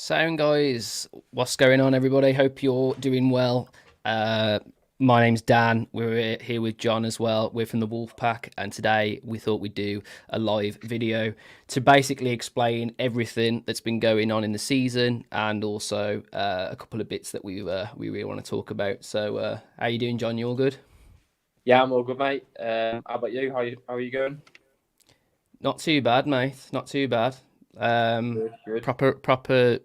Sound guys, what's going on, everybody? Hope you're doing well. Uh, my name's Dan. We're here with John as well. We're from the Wolfpack, and today we thought we'd do a live video to basically explain everything that's been going on in the season, and also a couple of bits that we really want to talk about. So, how you doing, John? You all good? Yeah, I'm all good, mate. How about you? How are you going? Not too bad, mate. Not too bad. Um, Good, good. proper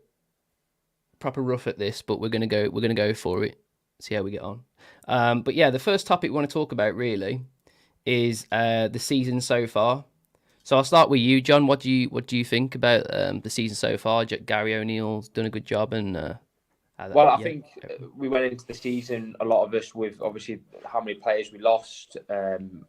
rough at this, but we're gonna go for it. See how we get on. But yeah, the first topic we want to talk about really is the season so far. So I'll start with you, John. What do you think about the season so far? Gary O'Neill's done a good job, and Well, I yeah, think we went into the season, a lot of us, with obviously how many players we lost,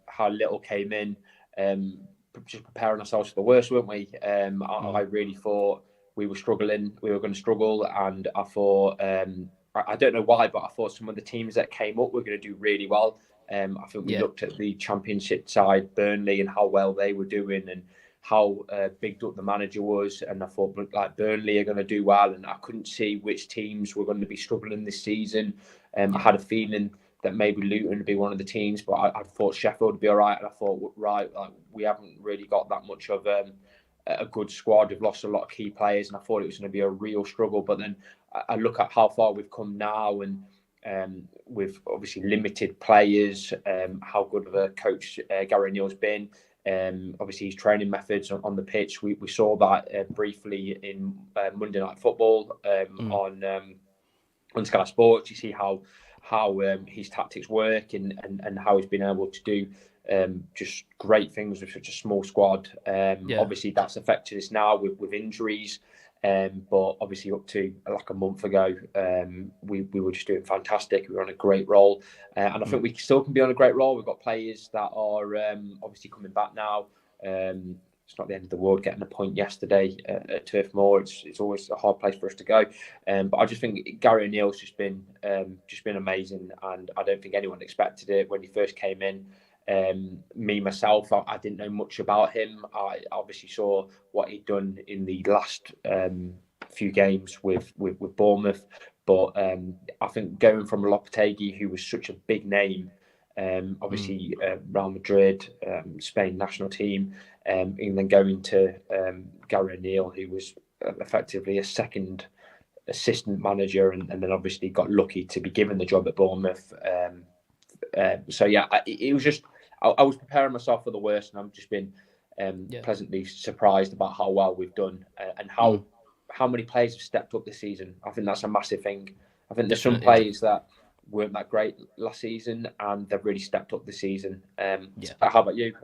how little came in, um, just preparing ourselves for the worst, weren't we? I mm, really thought we were struggling, we were going to struggle, and I thought, I don't know why, but I thought some of the teams that came up were going to do really well. I think we yeah, looked at the Championship side, Burnley, and how well they were doing, and how bigged up the manager was, and I thought like Burnley are going to do well, and I couldn't see which teams were going to be struggling this season. I yeah, had a feeling that maybe Luton would be one of the teams, but I thought Sheffield would be all right, and I thought right, like, we haven't really got that much of a good squad. We've lost a lot of key players, and I thought it was going to be a real struggle. But then I look at how far we've come now, and with obviously limited players, how good of a coach Gary Neal's been. Obviously, his training methods on the pitch. We saw that briefly in Monday Night Football mm, on Sky Sports. You see how his tactics work, and how he's been able to do just great things with such a small squad. yeah, Obviously, that's affected us now with injuries. But obviously, up to like a month ago, we were just doing fantastic. We were on a great roll, and I think mm, we still can be on a great roll. We've got players that are obviously coming back now. It's not the end of the world getting a point yesterday at Turf Moor. It's always a hard place for us to go, but I just think Gary O'Neill's just been amazing, and I don't think anyone expected it when he first came in. Me myself, I didn't know much about him. I obviously saw what he'd done in the last few games with Bournemouth, but I think going from Lopetegui, who was such a big name, mm, obviously Real Madrid, Spain national team, and then going to Gary O'Neill, who was effectively a second assistant manager, and then obviously got lucky to be given the job at Bournemouth. So yeah, it was just I was preparing myself for the worst, and I've just been yeah, pleasantly surprised about how well we've done, and mm, how many players have stepped up this season. I think that's a massive thing. I think there's some definitely, players that weren't that great last season, and they've really stepped up this season. yeah. How about you?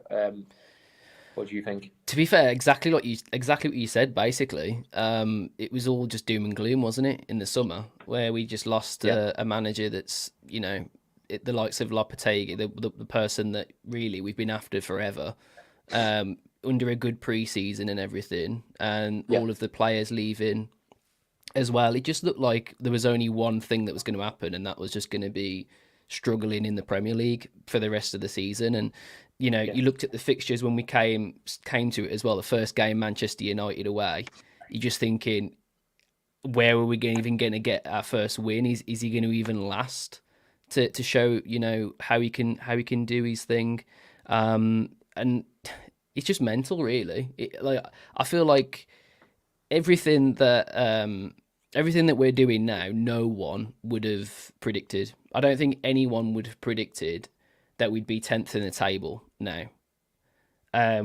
What do you think? To be fair, exactly what you said. Basically, it was all just doom and gloom, wasn't it? In the summer, where we just lost Yeah, a manager that's the likes of Lopetegui, the person that really we've been after forever, under a good preseason and everything, and yeah, all of the players leaving as well. It just looked like there was only one thing that was going to happen, and that was just going to be struggling in the Premier League for the rest of the season. And yeah, you looked at the fixtures when we came to it as well. The first game, Manchester United away. You're just thinking, where are we even going to get our first win? Is he going to even last to show how he can do his thing? And it's just mental, really. Like I feel like everything that everything that we're doing now, no one would have predicted. I don't think anyone would have predicted that we'd be 10th in the table now.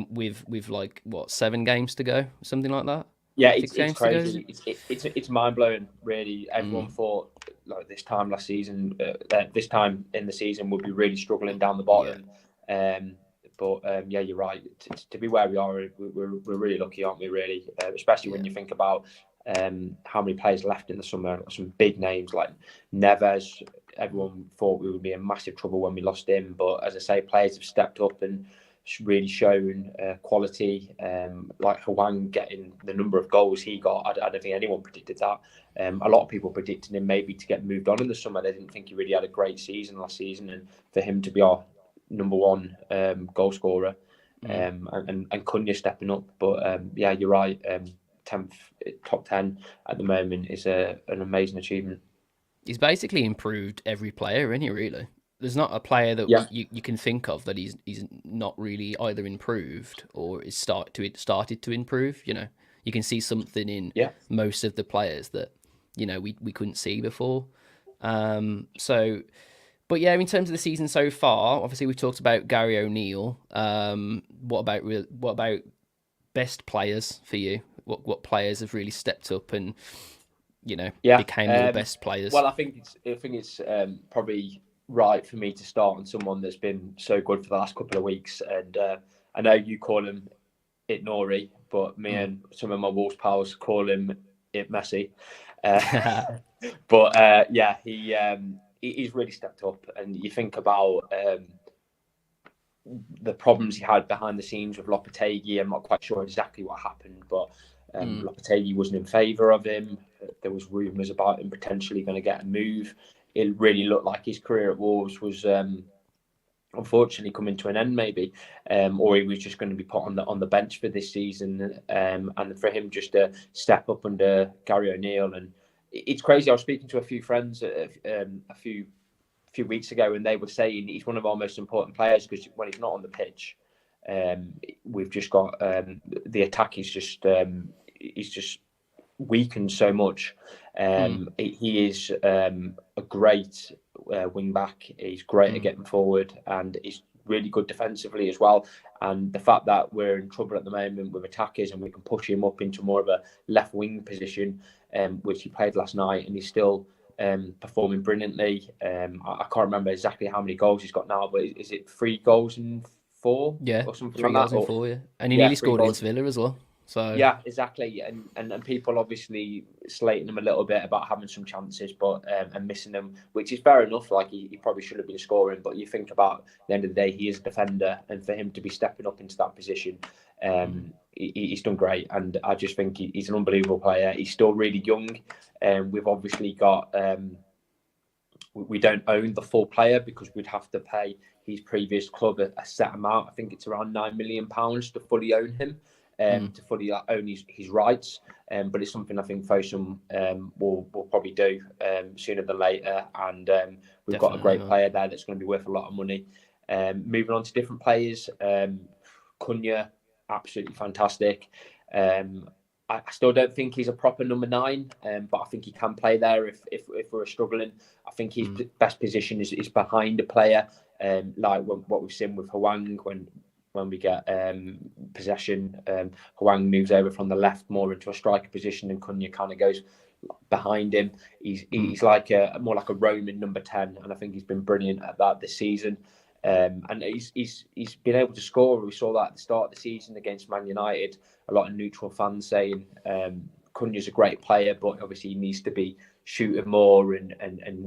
With like what 7 games to go, something like that. yeah. It's 6 it's games to go, is crazy. it? It's mind blowing. Really, everyone Mm, thought like this time last season, that this time in the season would be really struggling down the yeah, bottom. Um, but yeah, you're right. To be where we are, we're really lucky, aren't we? Really, especially when yeah, you think about how many players left in the summer. Some big names like Neves. Everyone thought we would be in massive trouble when we lost him, but as I say, players have stepped up and really shown quality. Like Hwang getting the number of goals he got, I don't think anyone predicted that. A lot of people predicted him maybe to get moved on in the summer. They didn't think he really had a great season last season, and for him to be our number one goal scorer, mm, and Cunha stepping up. But yeah, you're right. 10th, top 10 at the moment is an amazing achievement. He's basically improved every player, isn't he? Really, there's not a player that Yeah, you can think of that he's not really either improved or is started to improve. You know, you can see something in yeah, most of the players that we couldn't see before. So, but yeah, in terms of the season so far, obviously we've talked about Gary O'Neill. What about best players for you? What players have really stepped up and yeah. became your best players? Well, I think it's probably right for me to start on someone that's been so good for the last couple of weeks, and I know you call him it Nori, but me Mm. and some of my Wolves pals call him it Messi. Uh, but yeah, he's really stepped up, and you think about the problems he had behind the scenes with Lopetegui. I'm not quite sure exactly what happened, but Mm. Lopetegui wasn't in favour of him. There was rumours about him potentially going to get a move. It really looked like his career at Wolves was unfortunately coming to an end, maybe, or he was just going to be put on the bench for this season. And for him just to step up under Gary O'Neill, and it's crazy. I was speaking to a few friends a few weeks ago, and they were saying he's one of our most important players because when he's not on the pitch, we've just got the attack is just he's just weakened so much. Mm. He is a great wing back. He's great at Mm. getting forward, and he's really good defensively as well. And the fact that we're in trouble at the moment with attackers, and we can push him up into more of a left wing position, which he played last night, and he's still performing brilliantly. I can't remember exactly how many goals he's got now, but is it 3 goals and 4 Yeah, or something three like that? goals in Or 4, yeah, and he yeah, nearly three scored goals. against Villa as well. So Yeah, exactly, and people obviously slating him a little bit about having some chances, but and missing them, which is fair enough. Like he probably should have been scoring, but you think about at the end of the day, he is a defender, and for him to be stepping up into that position, mm. he's done great. And I just think he's an unbelievable player. He's still really young, and we've obviously got. We don't own the full player because we'd have to pay his previous club a set amount. I think it's around £9 million to fully own him, Mm. to fully own his rights. But it's something I think Fosun will probably do sooner than later. And we've got a Definitely, great man. player there that's going to be worth a lot of money. Moving on to different players, Cunha, absolutely fantastic. I still don't think he's a proper number 9, but I think he can play there if we're struggling. I think his Mm. best position is behind a player, like what we've seen with Hwang when we get possession. Hwang moves over from the left more into a striker position, and Cunha kind of goes behind him. Mm. He's like more like a Roman number 10, and I think he's been brilliant at that this season. And he's been able to score. We saw that at the start of the season against Man United. A lot of neutral fans saying Cunha's a great player, but obviously he needs to be shooting more and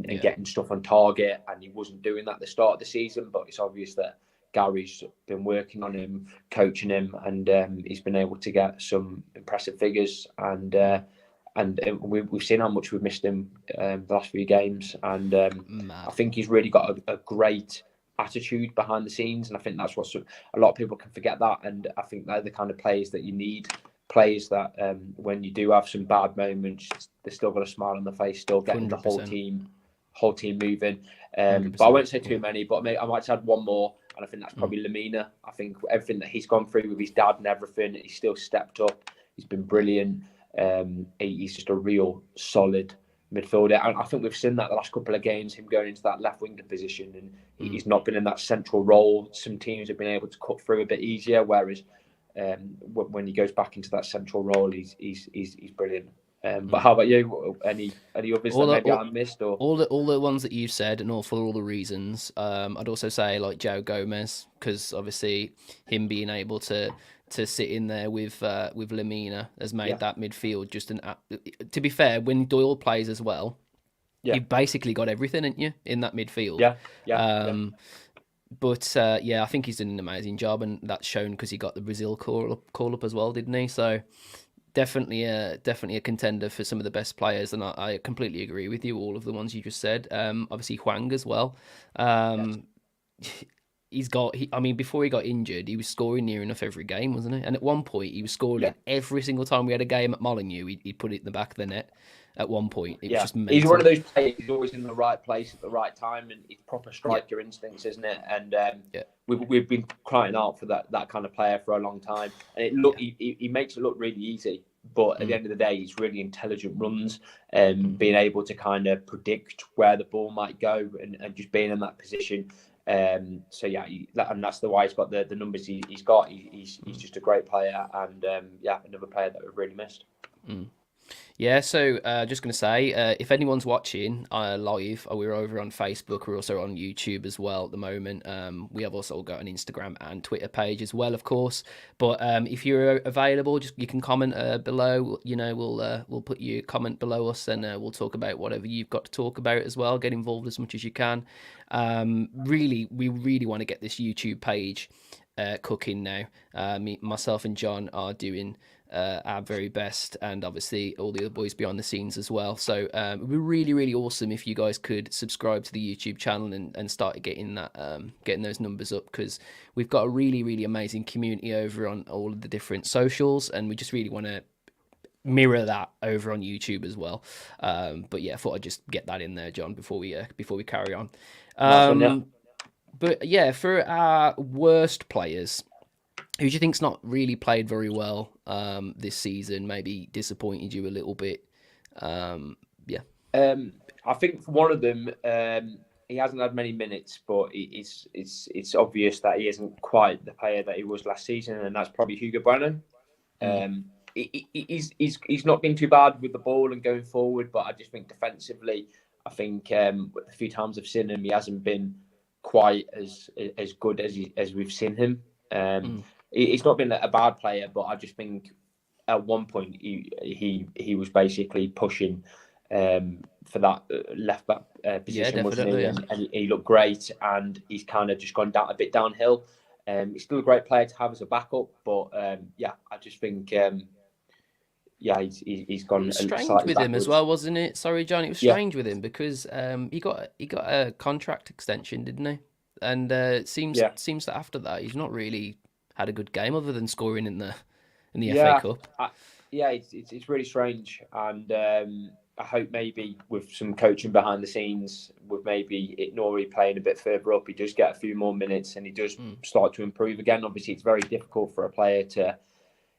Yeah, getting stuff on target. And he wasn't doing that at the start of the season, but it's obvious that Gary's been working on him, coaching him, and he's been able to get some impressive figures. And we've seen how much we've missed him the last few games. And I mad. think he's really got a great attitude behind the scenes, and I think that's what a lot of people can forget that. And I think they're the kind of players that you need. Players that when you do have some bad moments, they're still got a smile on their face, still getting the Hundred percent. whole team moving. Hundred But I percent. won't say too Yeah. many. But I might add one more, and I think that's Mm. probably Lamina. I think everything that he's gone through with his dad and everything, he's still stepped up. He's been brilliant. He's just a real solid midfielder. And I think we've seen that the last couple of games, him going into that left winger position, and Mm. he's not been in that central role. Some teams have been able to cut through a bit easier, whereas when he goes back into that central role, he's brilliant. But Mm. how about you? Any others All that the maybe I all, missed? Or all the ones that you've said, and all for all the reasons. I'd also say like Joe Gomez, because obviously him being able to sit in there with Lamina has made yeah, that midfield just an. To be fair, when Doyle plays as well, yeah, you've basically got everything, haven't you, in that midfield? yeah, yeah, yeah, But yeah, I think he's done an amazing job, and that's shown because he got the Brazil call up as well, didn't he? So definitely a contender for some of the best players, and I completely agree with you. All of the ones you just said. Obviously Huang as well. yes, Um, I mean, before he got injured, he was scoring near enough every game, wasn't he? And at one point, he was Yeah, scoring every single time we had a game at Molineux. He'd put it in the back of the net. At one point, it was yeah. just He's one of mental. those players. He's always in the right place at the right time, and he's proper Yeah, striker instincts, isn't it? And yeah, we've been crying out for that kind of player for a long time. And yeah. he makes it look really easy, but at the Mm, end of the day, he's really intelligent runs, mm, being able to kind of predict where the ball might go, and just being in that position. So yeah, and that's the why he's got the numbers he's got. He's mm, just a great player, and yeah, another player that we've really missed. mm. Yeah, so just going to say, if anyone's watching live, we're over on Facebook. We're also on YouTube as well at the moment. We have also got an Instagram and Twitter page as well, of course. But if you're available, just you can comment below. You know, we'll put your comment below us, and we'll talk about whatever you've got to talk about as well. Get involved as much as you can. Really, we really want to get this YouTube page cooking now. Myself and John are doing our very best, and obviously all the other boys behind the scenes as well. So it would be really, really awesome if you guys could subscribe to the YouTube channel and start getting that, getting those numbers up, because we've got a really, really amazing community over on all of the different socials, and we just really want to mirror that over on YouTube as well. But yeah, I thought I'd just get that in there, John, before we carry on. Nice one, yeah. Um, but yeah, for our worst players, who do you think's not really played very well this season? Maybe disappointed you a little bit. Yeah. I think for one of them, he hasn't had many minutes, but it's obvious that he isn't quite the player that he was last season, and that's probably Hugo Bueno. Mm. He's not been too bad with the ball and going forward, but I just think defensively, I think a few times I've seen him, he hasn't been quite as good as we've seen him. Mm. He's not been a bad player, but I just think at one point he was basically pushing for that left back Yeah, position, wasn't definitely. he? Yeah. And he looked great, and he's kind of just gone down a bit downhill. He's still a great player to have as a backup, but yeah, I just think yeah, he's It gone was strange slightly with him as backwards. well, wasn't it? Sorry, John. It was Yeah, strange with him because he got a contract extension, didn't he? And it yeah, seems that after that he's not really had a good game other than scoring in the FA yeah, Cup. yeah. It's really strange, and I hope maybe with some coaching behind the scenes, with maybe Nori playing a bit further up, he does get a few more minutes and he does Mm. start to improve again. Obviously, it's very difficult for a player to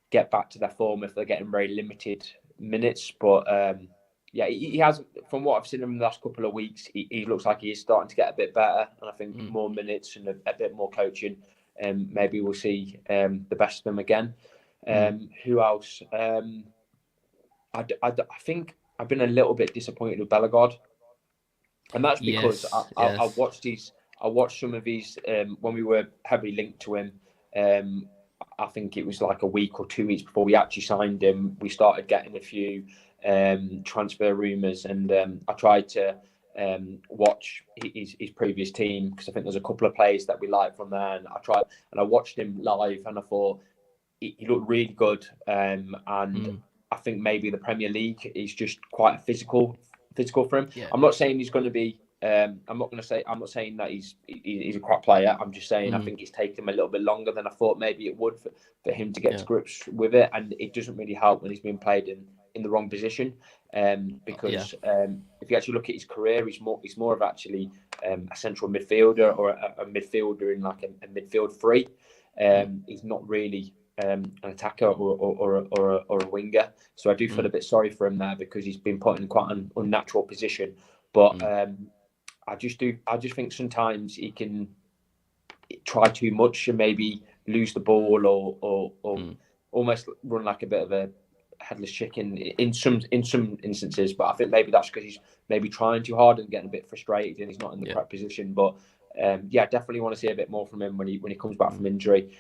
get back to their form if they're getting very limited minutes. But yeah, he has, from what I've seen him in the last couple of weeks, he looks like he is starting to get a bit better. And I think Mm. more minutes and a bit more coaching, maybe we'll see the best of him again. Mm. Who else? I think I've been a little bit disappointed with Bellegarde, and that's because Yes. Yes. I watched some of his when we were heavily linked to him. Um, I think it was like a week or 2 weeks before we actually signed him. We started getting a few transfer rumours, and I tried to watch his previous team because I think there's a couple of players that we like from there. And I watched him live, and I thought he looked really good. And Mm. I think maybe the Premier League is just quite a physical for him. Yeah. I'm not saying he's going to be. I'm not saying that he's a crap player. I'm just saying I Mm. think it's taken him a little bit longer than I thought maybe it would for him to get to Yeah. grips with it, and it doesn't really help when he's being played in the wrong position. Yeah. Because if you actually look at his career, he's more of actually a central midfielder or a midfielder in like a midfield three. Mm. He's not really an attacker or a winger. So I do feel Mm. a bit sorry for him there because he's been put in quite an unnatural position. But Mm. I just think sometimes he can try too much and maybe lose the ball or Mm. almost run like a bit of a headless chicken in some instances. But I think maybe that's because he's maybe trying too hard and getting a bit frustrated and he's not in the Yeah. correct position. But yeah, definitely want to see a bit more from him when he comes back Mm. from injury.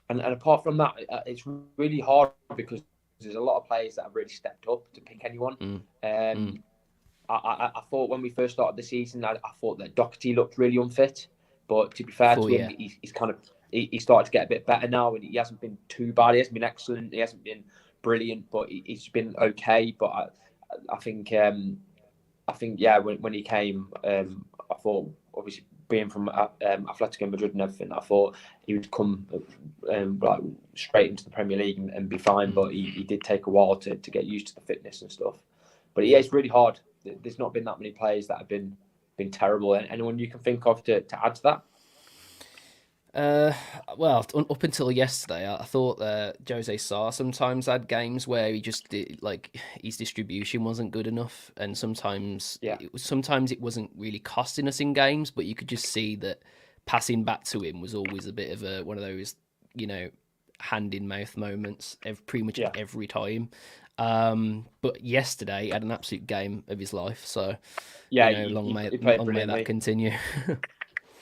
And apart from that, it's really hard because there's a lot of players that have really stepped up to pick anyone. Mm. Mm. Um, I thought when we first started the season, I thought that Doherty looked really unfit. But to be fair For to him, yeah. he's kind of he started to get a bit better now, and he hasn't been too bad. He hasn't been excellent. He hasn't been brilliant, but he's been okay. But I think yeah, when he came, I thought obviously being from Atletico Madrid and everything, I thought he would come like straight into the Premier League and be fine. But he did take a while to get used to the fitness and stuff. But yeah, it's really hard. There's not been that many players that have been terrible. Anyone you can think of to add to that? Well, up until yesterday, I thought Jose Sarr sometimes had games where he just like his distribution wasn't good enough, and sometimes Yeah. sometimes it wasn't really costing us in games, but you could just see that passing back to him was always a bit of one of those, hand in mouth moments pretty much Yeah. every time. But yesterday he had an absolute game of his life, so Yeah, long may he played that brilliantly. continue.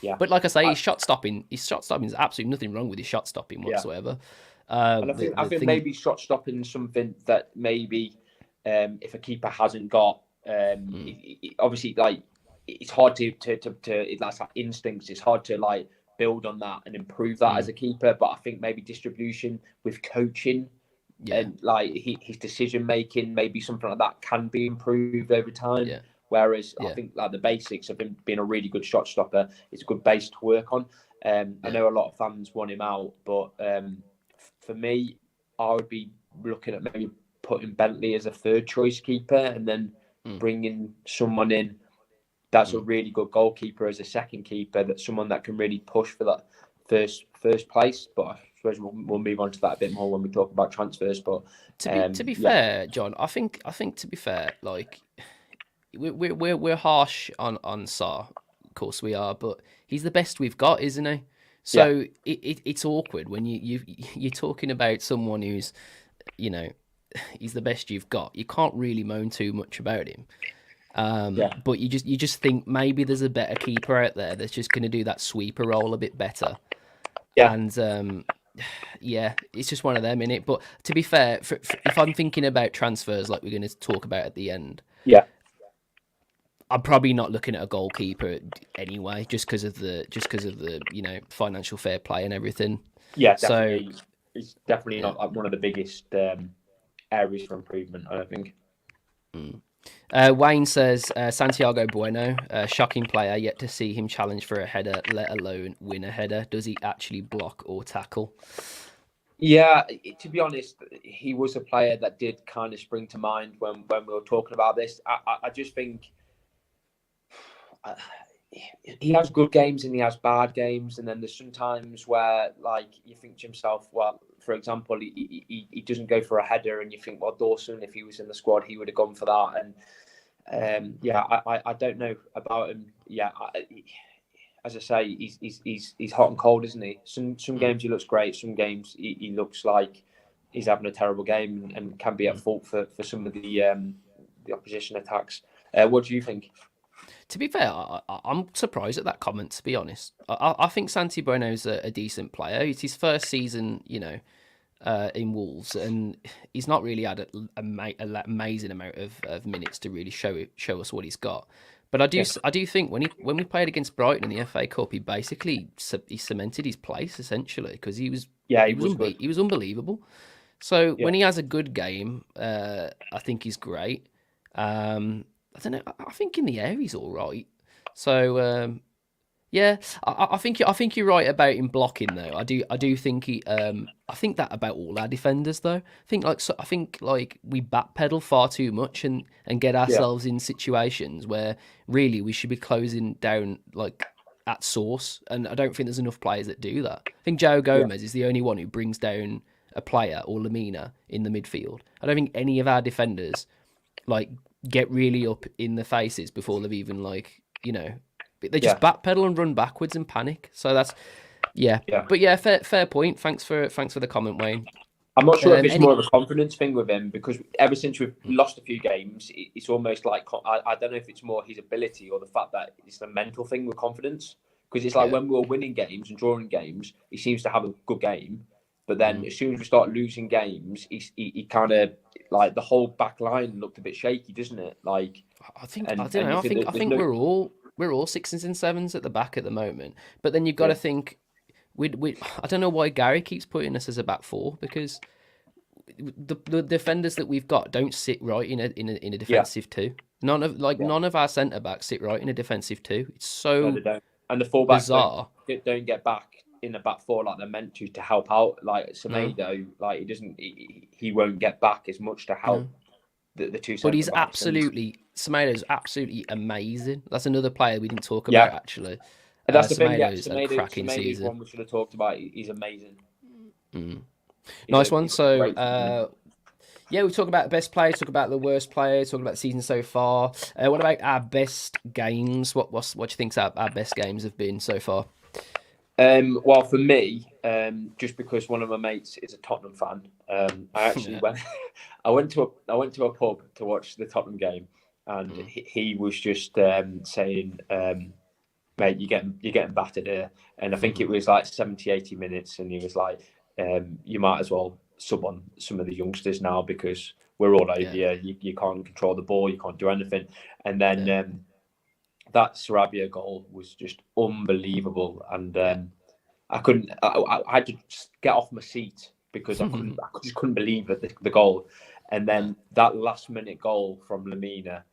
Yeah. But like I say, his shot stopping is absolutely nothing wrong with his shot stopping Yeah. whatsoever. And I think maybe shot stopping is something that maybe if a keeper hasn't got, obviously like it's hard to that's like instincts. It's hard to like build on that and improve that as a keeper. But I think maybe distribution with coaching and like his decision making, maybe something like that can be improved over time. Yeah. Whereas I think like the basics of him being a really good shot stopper is a good base to work on. I know a lot of fans want him out, but for me, I would be looking at maybe putting Bentley as a third choice keeper and then bringing someone in that's a really good goalkeeper as a second keeper. That's someone that can really push for that first place. But I suppose we'll move on to that a bit more when we talk about transfers. But to be fair, John, I think to be fair, like we're harsh on Sarr, of course we are, but he's the best we've got, isn't he? So it's awkward when you're talking about someone who's, he's the best you've got. You can't really moan too much about him. But you just think maybe there's a better keeper out there that's just going to do that sweeper role a bit better. Yeah. And it's just one of them, innit? But to be fair, if I'm thinking about transfers like we're going to talk about at the end, I'm probably not looking at a goalkeeper anyway, just because of the financial fair play and everything. Yeah, definitely. So it's definitely not like one of the biggest areas for improvement, I don't think. Wayne says Santiago Bueno, shocking player, yet to see him challenge for a header, let alone win a header. Does he actually block or tackle? Yeah, to be honest, he was a player that did kind of spring to mind when we were talking about this. I just think he has good games and he has bad games, and then there's sometimes where like you think to yourself, well, for example, he doesn't go for a header, and you think, well, Dawson, if he was in the squad, he would have gone for that. And I don't know about him. Yeah, as I say, he's hot and cold, isn't he? Some games he looks great. Some games he looks like he's having a terrible game and can be at fault for some of the opposition attacks. What do you think? To be fair, I'm surprised at that comment, to be honest. I think Santi Bueno's a decent player. It's his first season, in Wolves, and he's not really had an amazing amount of minutes to really show us what he's got. But I do think when we played against Brighton in the FA Cup, he basically he cemented his place essentially because he was unbelievable. So when he has a good game, I think he's great. I don't know. I think in the air he's all right. So I think you're right about him blocking though. I do think he. I think that about all our defenders though. I think we backpedal far too much and get ourselves in situations where really we should be closing down like at source. And I don't think there's enough players that do that. I think Joe Gomez is the only one who brings down a player or Lamina in the midfield. I don't think any of our defenders get really up in the faces before they've even they just backpedal and run backwards and panic. So that's but fair point. Thanks for the comment, Wayne. I'm not sure if it's more of a confidence thing with him because ever since we've lost a few games, it's almost like I don't know if it's more his ability or the fact that it's a mental thing with confidence. Because it's like when we were winning games and drawing games, he seems to have a good game. But then as soon as we start losing games, he kind of like the whole back line looked a bit shaky, doesn't it? Like I think we're all 6s and 7s at the back at the moment. But then you've got to think we I don't know why Gary keeps putting us as a back four because the defenders that we've got don't sit right in a defensive two. None of our centre backs sit right in a defensive two. It's so And the fullbacks bizarre. don't get back in the back four like they're meant to help out. Like No, Semedo, like he won't get back as much to help no. the two But centre he's backs. And absolutely Semedo's absolutely amazing. That's another player we didn't talk about yeah, actually. and that's the thing. Yeah, Semedo's had a cracking Semedo's season. one we should have talked about. He's amazing. Mm. Nice one. He's got a So great season. yeah, we talk about the best players, talk about the worst players, talk about the season so far. What about our best games? What do you think our best games have been so far? Well, for me, just because one of my mates is a Tottenham fan, I actually Yeah. went. I went to a pub to watch the Tottenham game, and Mm. he was just saying, "Mate, you're getting battered here." And I think it was like 70, 80 minutes, and he was like, "You might as well sub on some of the youngsters now because we're all over Yeah, you. You can't control the ball, you can't do anything." And then yeah, that Sarabia goal was just unbelievable, and yeah. I couldn't. I had to just get off my seat because I couldn't. I just couldn't believe it, the goal, and No. then that last minute goal from Lamina.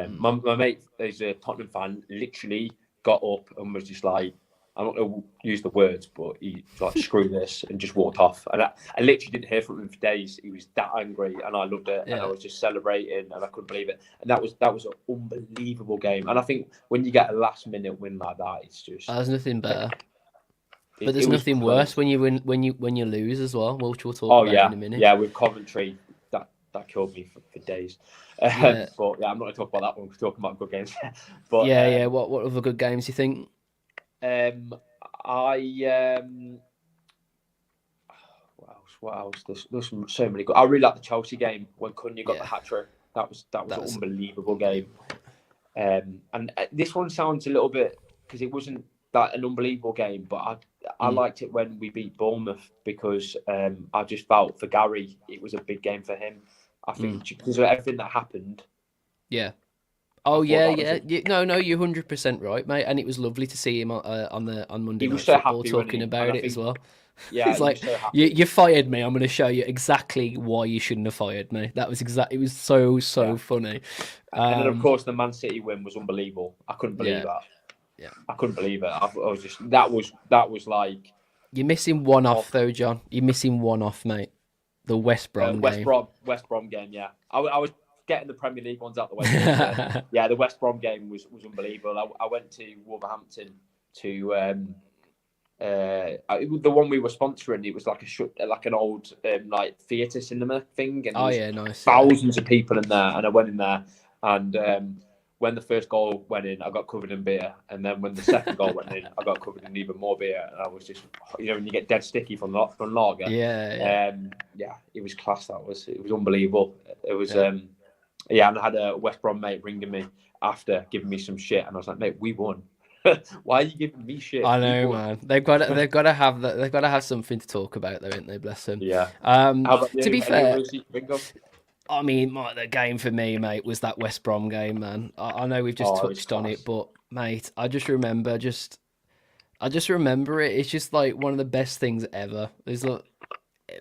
Mm. My mate is a Tottenham fan. Literally got up and was just like, I'm not going to use the words, but he was like, screw this, and just walked off. And I literally didn't hear from him for days. He was that angry, and I loved it, and I Yeah. was just celebrating, and I couldn't believe it. And that was an unbelievable game. And I think when you get a last minute win like that, it's just There's nothing better. But it there's was nothing worse close. when you win when you lose as well, which we'll talk Oh about in yeah, a minute. yeah. With Coventry, that killed me for days. Yeah. But yeah, I'm not going to talk about that one. We're talking about good games. But Yeah, yeah. What other good games do you think? I what else? What else? There's so many good. I really like the Chelsea game when Cunha got the Yeah. hat trick. That was That an was unbelievable game. unbelievable. And this one sounds a little bit because it wasn't that an unbelievable game, but I Mm. liked it when we beat Bournemouth because I just felt for Gary it was a big game for him. I Mm. think because of everything that happened, Yeah. I Oh thought yeah, that was yeah. it. No, you're 100% right, mate. And it was lovely to see him on Monday He was Night so Football happy when talking he, and about I it as think well. yeah, It's he was like so happy. you fired me. I'm going to show you exactly why you shouldn't have fired me. That was exactly. It was so Yeah, funny. and then of Um, course the Man City win was unbelievable. I couldn't believe yeah, that. yeah. I couldn't believe it. I was just that was like You're missing one oh, off though, John. You're missing one off, mate. The West Brom game. West Brom game. Yeah, I was getting the Premier League ones out the way first. Yeah, the West Brom game was unbelievable. I went to Wolverhampton to the one we were sponsoring. It was like like an old like theatre cinema thing, and there Oh was yeah, nice. Yeah. thousands of people in there. And I went in there, and when the first goal went in, I got covered in beer, and then when the second goal went in, I got covered in even more beer, and I was just, when you get dead sticky from lager, Yeah, yeah, yeah, it was class. It was unbelievable. It was yeah. yeah, and I had a West Brom mate ringing me after giving me some shit, and I was like, mate, we won. Why are you giving me shit? I We know, won. man. They've got to have that. They've got to have something to talk about, though, ain't they? Bless them. Yeah. How about To you? be Any fair, others you can think of? I mean, the game for me, mate, was that West Brom game, man. I know we've just Oh, it was touched on it, class. but mate, I just remember it. It's just like one of the best things ever. There's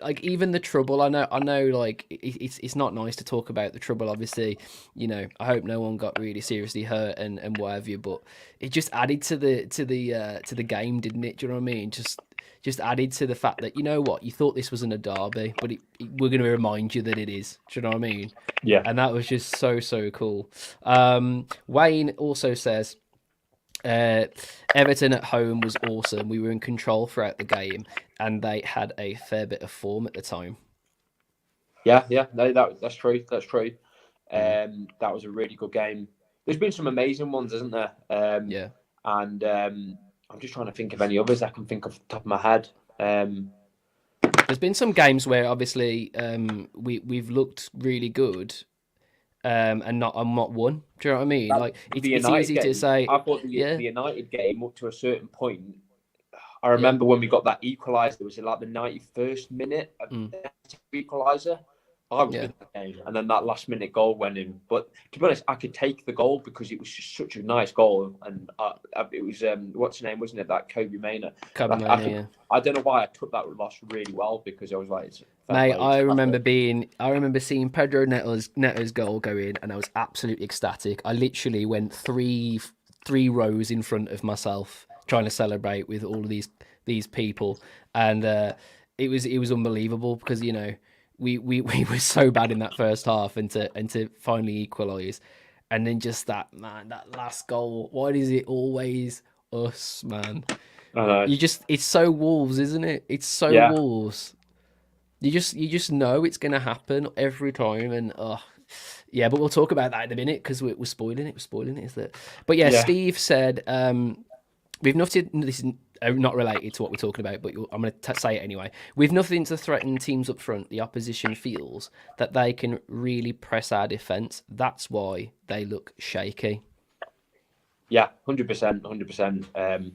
like even the trouble. I know, like it's not nice to talk about the trouble. Obviously, I hope no one got really seriously hurt and what have you. But it just added to the game, didn't it? Do you know what I mean? Just added to the fact that what you thought this wasn't a derby, but we're going to remind you that it is. Do you know what I mean? Yeah. And that was just so cool. Wayne also says. Everton at home was awesome. We were in control throughout the game, and they had a fair bit of form at the time. Yeah, yeah. No, that's true. That's true. Mm, That was a really good game. There's been some amazing ones, isn't there? yeah, And I'm just trying to think of any others I can think of off the top of my head. there's been some games where obviously we've looked really good, and not won. Do you know what I mean? That, Like the it's United easy to game, say, I thought yeah, the United game up to a certain point. I yeah, remember when we got that equaliser. It was in like the 91st minute of mm, the equaliser. I was yeah. in that game, and then that last minute goal went in. But to be honest, I could take the goal because it was just such a nice goal, and it was what's his name, wasn't it? That Kobe Maynard. Kobe Like, I Mano, could, yeah. I don't know why I took that loss really well because I was like, it's fair Mate, play, it's classic. I remember seeing Pedro Neto's goal go in, and I was absolutely ecstatic. I literally went three rows in front of myself, trying to celebrate with all of these people, and it was unbelievable because we were so bad in that first half, and to finally equalise, and then just that last goal. Why is it always us, man? I know. It's so Wolves, isn't it? It's so Yeah, Wolves. You just know it's gonna happen every time, and yeah. But we'll talk about that in a minute because we're spoiling it. We're spoiling it, is that? But yeah, yeah, Steve said we've nothing. This is not related to what we're talking about, but I'm going to say it anyway. We've nothing to threaten teams up front. The opposition feels that they can really press our defence. That's why they look shaky. yeah, 100%, 100%.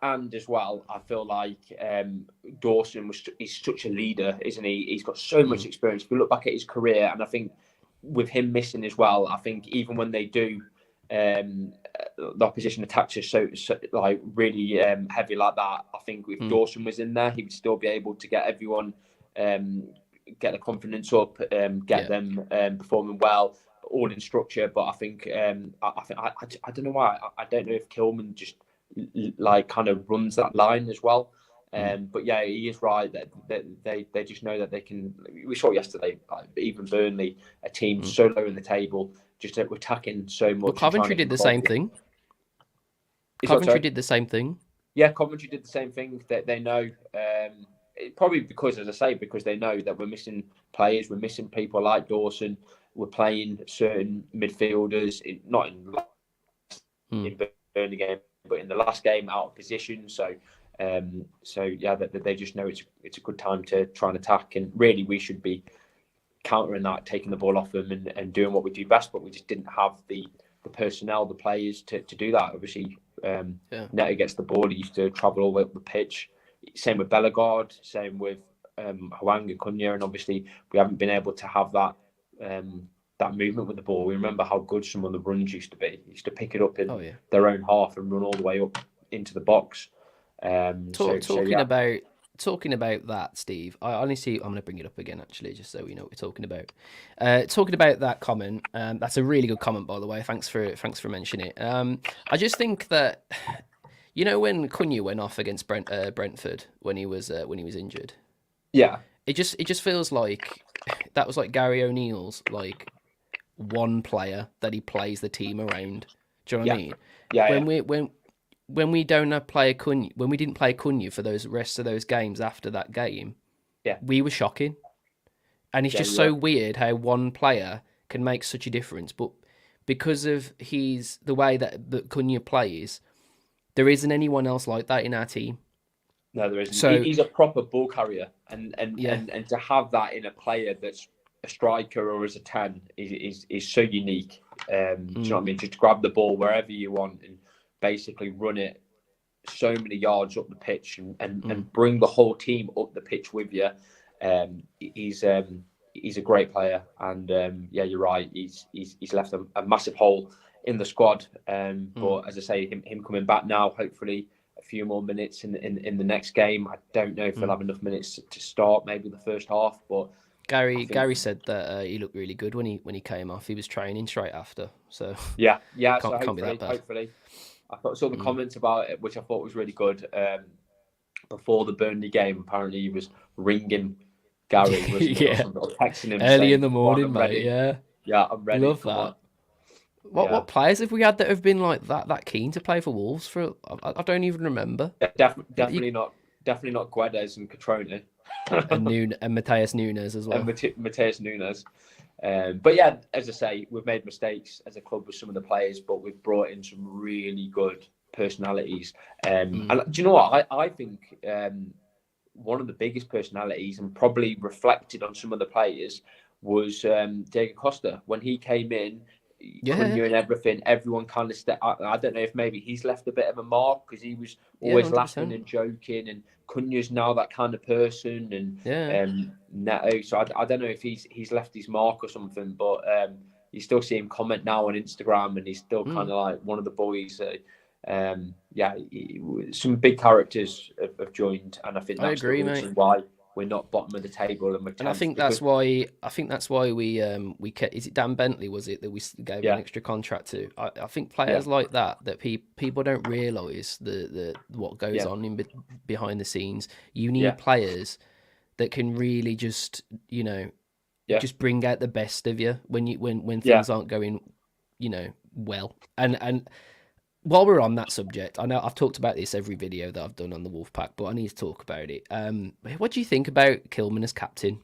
And as well, I feel like Dawson he's such a leader, isn't he? He's got so much Mm. experience. If we look back at his career, and I think with him missing as well, I think even when they do, the opposition attacks us so like really heavy like that. I think if Mm. Dawson was in there, he would still be able to get everyone, get the confidence up, get Yeah. them performing well, all in structure. But I think I don't know why I don't know if Kilman just like kind of runs that line as well. Mm. But yeah, he is right that they just know that they can. We saw yesterday, even Burnley, a team Mm. so low in the table, just attacking so Well, much and trying Coventry to did the same control. thing. Is what Coventry sorry? did the same thing. Yeah, Coventry did the same thing. That they know, probably because, as I say, because they know that we're missing players, we're missing people like Dawson. We're playing certain midfielders, not Mm. in Burnley game, but in the last game out of position. So yeah, that they just know it's a good time to try and attack, and really we should be countering that, taking the ball off them, and doing what we do best. But we just didn't have the personnel, the players to do that. Obviously, Yeah. Neto gets the ball. He used to travel all the way up the pitch. Same with Bellegarde. Same with Hwang and Cunha. And obviously, we haven't been able to have that that movement with the ball. We remember how good some of the runs used to be. He used to pick it up Oh in yeah. their own half and run all the way up into the box. So Talking yeah, about that, Steve. I honestly, I'm going to bring it up again, actually, just so we know what we're talking about. Talking about that comment. That's a really good comment, by the way. Thanks for mentioning it. I just think that when Cunha went off against Brentford when he was injured, yeah, it just feels like that was like Gary O'Neill's like one player that he plays the team around. Do you know what I yeah, mean? yeah, yeah, When we don't have player Cunha, when we didn't play Cunha for those rest of those games after that game, yeah, we were shocking. And it's yeah. just You so were. weird how one player can make such a difference. But because of the way that Cunha plays, there isn't anyone else like that in our team. No, there isn't. So He's a proper ball carrier, and and yeah, and and to have that in a player that's a striker or as a 10 is so unique. Do you know what I mm, mean? Just grab the ball wherever you want and basically run it so many yards up the pitch, mm. and bring the whole team up the pitch with you. He's a great player, and yeah, you're right. He's left a massive hole in the squad. Mm. But as I say, him coming back now, hopefully a few more minutes in the next game. I don't know if he'll Mm. have enough minutes to start, maybe the first half, but I think Gary said that he looked really good when he came off. He was training straight after, so yeah. So can't be that bad. hopefully, I thought saw the Mm. comments about it, which I thought was really good. Before the Burnley game, apparently he was ringing Gary, wasn't he, or Yeah, something, or texting him early in saying, the "Come on, morning, I'm mate. ready. Yeah, Yeah, I'm ready. love Come on." that. Yeah, What players have we had that have been like that keen to play for Wolves for? I don't even remember. definitely not Guedes and Catrone, And Mateus Nunes as and well. Mateus Nunes. But yeah, as I say, we've made mistakes as a club with some of the players, but we've brought in some really good personalities. Mm. And do you know what? I think one of the biggest personalities, and probably reflected on some of the players, was Diego Costa. When he came in, Yeah, Cunha and everything, everyone kind of stepped. I don't know if maybe he's left a bit of a mark because he was yeah, always laughing 100%. and joking, and Cunha's now that kind of person, and Yeah. Neto. So I don't know if he's left his mark or something, but you still see him comment now on Instagram, and he's still kind Mm. of like one of the boys. Yeah, some big characters have joined, and I think I that's the agree, mate. reason why. we're not bottom of the table and we're And I 10th think because that's why we kept, is it Dan Bentley, was it, that we gave an yeah, extra contract to? I think yeah, players like that people don't realise the what goes yeah, on behind the scenes. You need yeah, players that can really just, yeah, just bring out the best of you when yeah. things aren't going, well. And while we're on that subject, I know I've talked about this every video that I've done on the Wolfpack, but I need to talk about it. What do you think about Kilman as captain?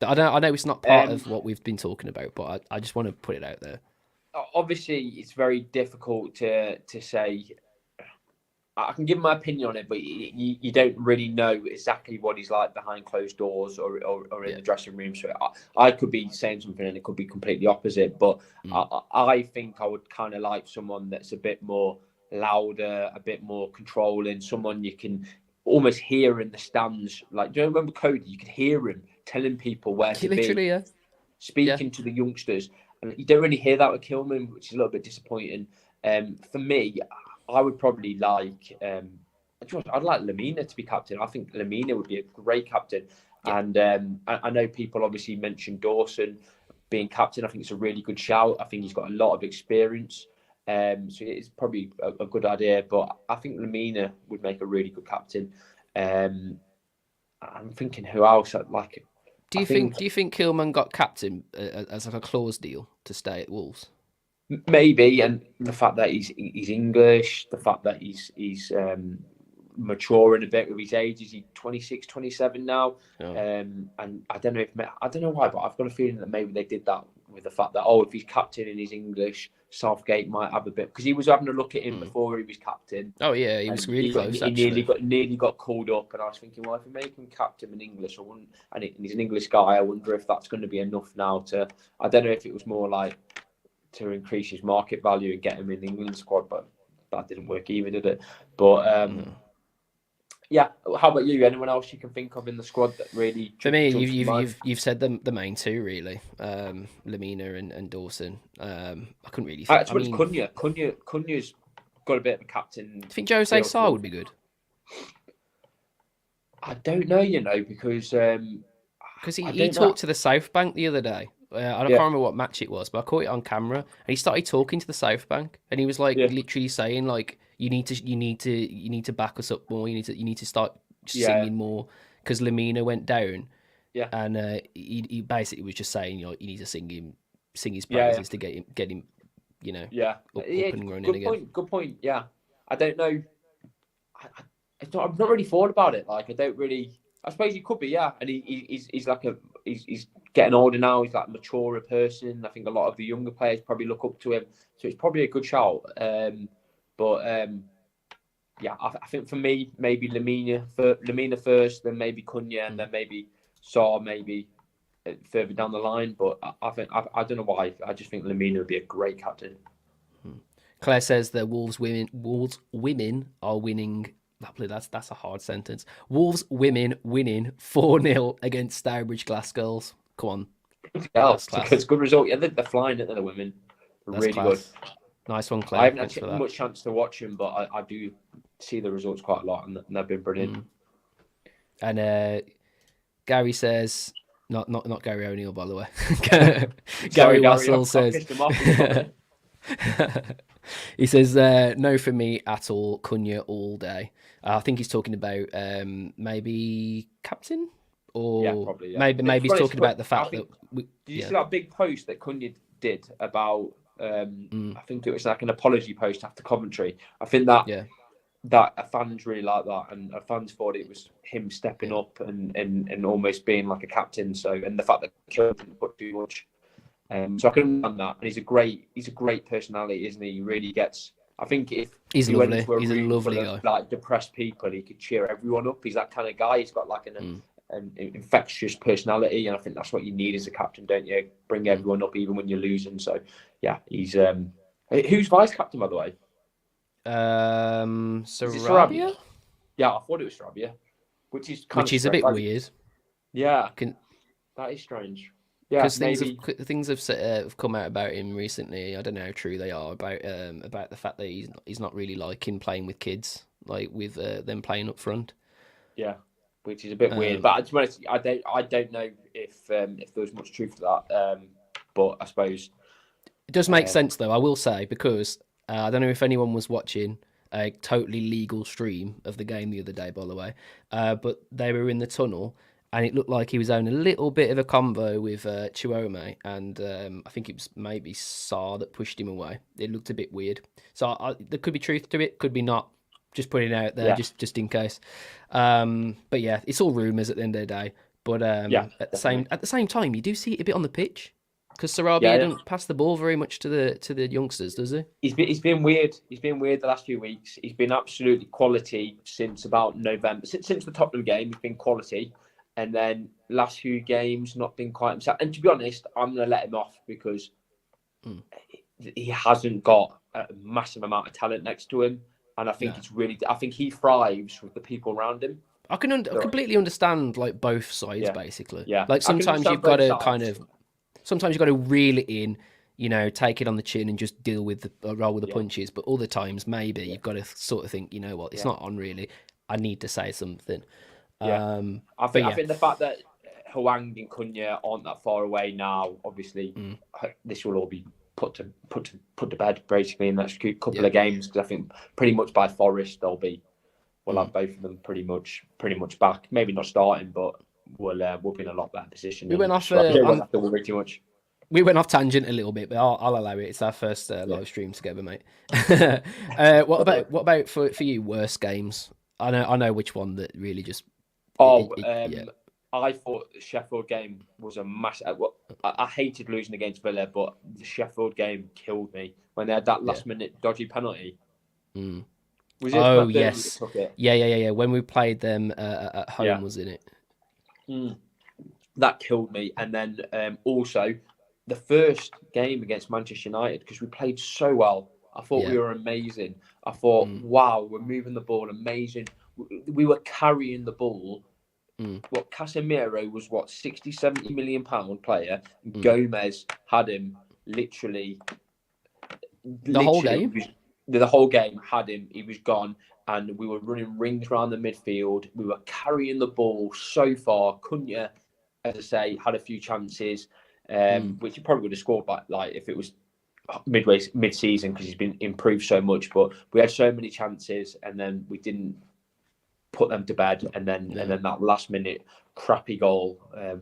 I know it's not part Um, of what we've been talking about, but I just want to put it out there. Obviously, it's very difficult to say. I can give my opinion on it, but you don't really know exactly what he's like behind closed doors or in Yeah. the dressing room. So I could be saying something and it could be completely opposite. But Mm. I think I would kind of like someone that's a bit more louder, a bit more controlling, someone you can almost hear in the stands. Like, do you remember Cody? You could hear him telling people where to be, Literally, yeah. Yeah. speaking to the youngsters. And you don't really hear that with Kilman, which is a little bit disappointing. For me, I would probably like. I'd like Lamina to be captain. I think Lamina would be a great captain. Yeah. And I know people obviously mentioned Dawson being captain. I think it's a really good shout. I think he's got a lot of experience. So it's probably a good idea. But I think Lamina would make a really good captain. I'm thinking who else? Like, Do I you think think Kilman got captain as like a clause deal to stay at Wolves? maybe, and the fact that he's English, the fact that he's maturing a bit with his age. Is he 26, 27 now? Oh. And I don't know why, but I've got a feeling that maybe they did that with the fact that if he's captain and he's English, Southgate might have a bit, because he was having a look at him before he was captain. Oh yeah, he was And really close he actually. nearly got called up, and I was thinking, well, if we make him captain in English, I wouldn't, and he's an English guy, I wonder if that's going to be enough now to. I don't know if it was more like to increase his market value and get him in the England squad, but that didn't work either, did it? But No. yeah, how about you? Anyone else you can think of in the squad that really For me, jumps to mind? you've said the main two really, Lamina and Dawson. I couldn't really think. I Actually, it's mean, Cunha. Cunha's got a bit of a captain do you think Jose feel Sarr to would him. be good? I don't know, because Because I he don't know. talked to the South Bank the other day. I can't Yeah, remember what match it was, but I caught it on camera, and he started talking to the South Bank, and he was like yeah, literally saying like, you need to back us up more. You need to start yeah, singing more because Lamina went down, yeah, and he basically was just saying, you need to sing his yeah, yeah. praises to get him, Yeah, up and running good again. point. Good point. Yeah, I don't know. I've not really thought about it. Like, I don't really. I suppose he could be. Yeah, and he's like he's getting older now. He's like a maturer person. I think a lot of the younger players probably look up to him. So it's probably a good shout. Yeah, I think for me, maybe Lamina first, then maybe Cunha, and then maybe Saw, maybe further down the line. But I think I don't know why. I just think Lamina would be a great captain. Claire says the Wolves women are winning. That's a hard sentence. Wolves women winning 4-0 against Stourbridge Glass Girls. Come on, Yeah, that's it's class. a good result. Yeah, they're flying it. The women, they're That's really good. class. Nice one, I Claire. haven't Thanks had for that. much chance to watch them, but I do see the results quite a lot, and they've been brilliant. And Gary says, not Gary O'Neill, by the way. Sorry, Gary Gary, Wassell I says, pissed him off with the comment. he says, no for me at all. Cunha all day. I think he's talking about maybe captain, Yeah, or probably. Yeah, maybe he's talking about the I fact that think. Did you see that big post that Cunha did about? I think it was like an apology post after Coventry. I think yeah, that fans really like that, and fans thought it was him stepping yeah. up and almost being like a captain. So, and the fact that Kilman didn't put too much. So I can understand that, and he's a great personality, isn't he? He really gets. I think if He's he went lovely. into a He's a room full lovely of guy. like depressed people, he could cheer everyone up. He's that kind of guy. He's got like an infectious personality, and I think that's what you need as a captain, don't you? Bring everyone up, even when you're losing. So, yeah, he's who's vice captain, by the way? Is it Sarabia? Sarabia, Yeah, I thought it was Sarabia, which is kind which of is a strange. bit Like, weird. yeah, that is strange. Yeah, Because maybe. things have come out about him recently. I don't know how true they are about the fact that he's not really liking playing with kids, like with them playing up front. Yeah. which is a bit weird. But to be honest, I don't know if there's much truth to that. But I suppose it does make sense, though, I will say, because I don't know if anyone was watching a totally legal stream of the game the other day, by the way, but they were in the tunnel, and it looked like he was having a little bit of a convo with Chiome, and I think it was maybe Saar that pushed him away. It looked a bit weird. So there could be truth to it, could be not. Just putting it out there, yeah, just in case. But yeah, it's all rumours at the end of the day. But yeah, at definitely. the same time, you do see it a bit on the pitch because Sarabia Yeah, doesn't pass the ball very much to the youngsters, does he? he's been weird. He's been weird the last few weeks. He's been absolutely quality since about November. Since the Tottenham game, he's been quality, and then last few games not been quite himself. And to be honest, I'm going to let him off because he hasn't got a massive amount of talent next to him, and I think No. it's really. I think he thrives with the people around him. I can completely understand like both sides Yeah, basically. yeah. Like I can sometimes understand you've got both to kind sides. of sometimes you've got to reel it in, take it on the chin and just deal with the roll with the Yeah, punches. But other times maybe yeah, you've got to sort of think, you know what, it's yeah, not on really. I need to say something. yeah. But I yeah, think the fact that Hwang and Cunha aren't that far away now, obviously, this will all be put to bed basically in the next couple yeah. of games because I think pretty much by Forest we'll have both of them pretty much back. Maybe not starting, but we'll be in a lot better position. We went And off. Sarabia won't have to worry too much. We went off tangent a little bit, but I'll allow it. It's our first Yeah. live stream together, mate. What about for you? Worst games? I know which one that really just. Yeah, I thought the Sheffield game was a massive. I hated losing against Villa, but the Sheffield game killed me when they had that yeah. last minute dodgy penalty. Was it Oh McBurney that yes, took it? yeah. When we played them at home, Yeah. was in it? That killed me. And then also the first game against Manchester United, because we played so well. I thought Yeah. we were amazing. I thought, wow, we're moving the ball amazing. We were carrying the ball. What Casemiro was 60, 70 million pound player. Gomez had him literally The whole game. The whole game had him. He was gone, and we were running rings around the midfield. We were carrying the ball so far. Cunha, as I say, had a few chances, which he probably would have scored by like if it was mid-season because he's been improved so much. But we had so many chances, and then we didn't put them to bed. And then that last minute crappy goal,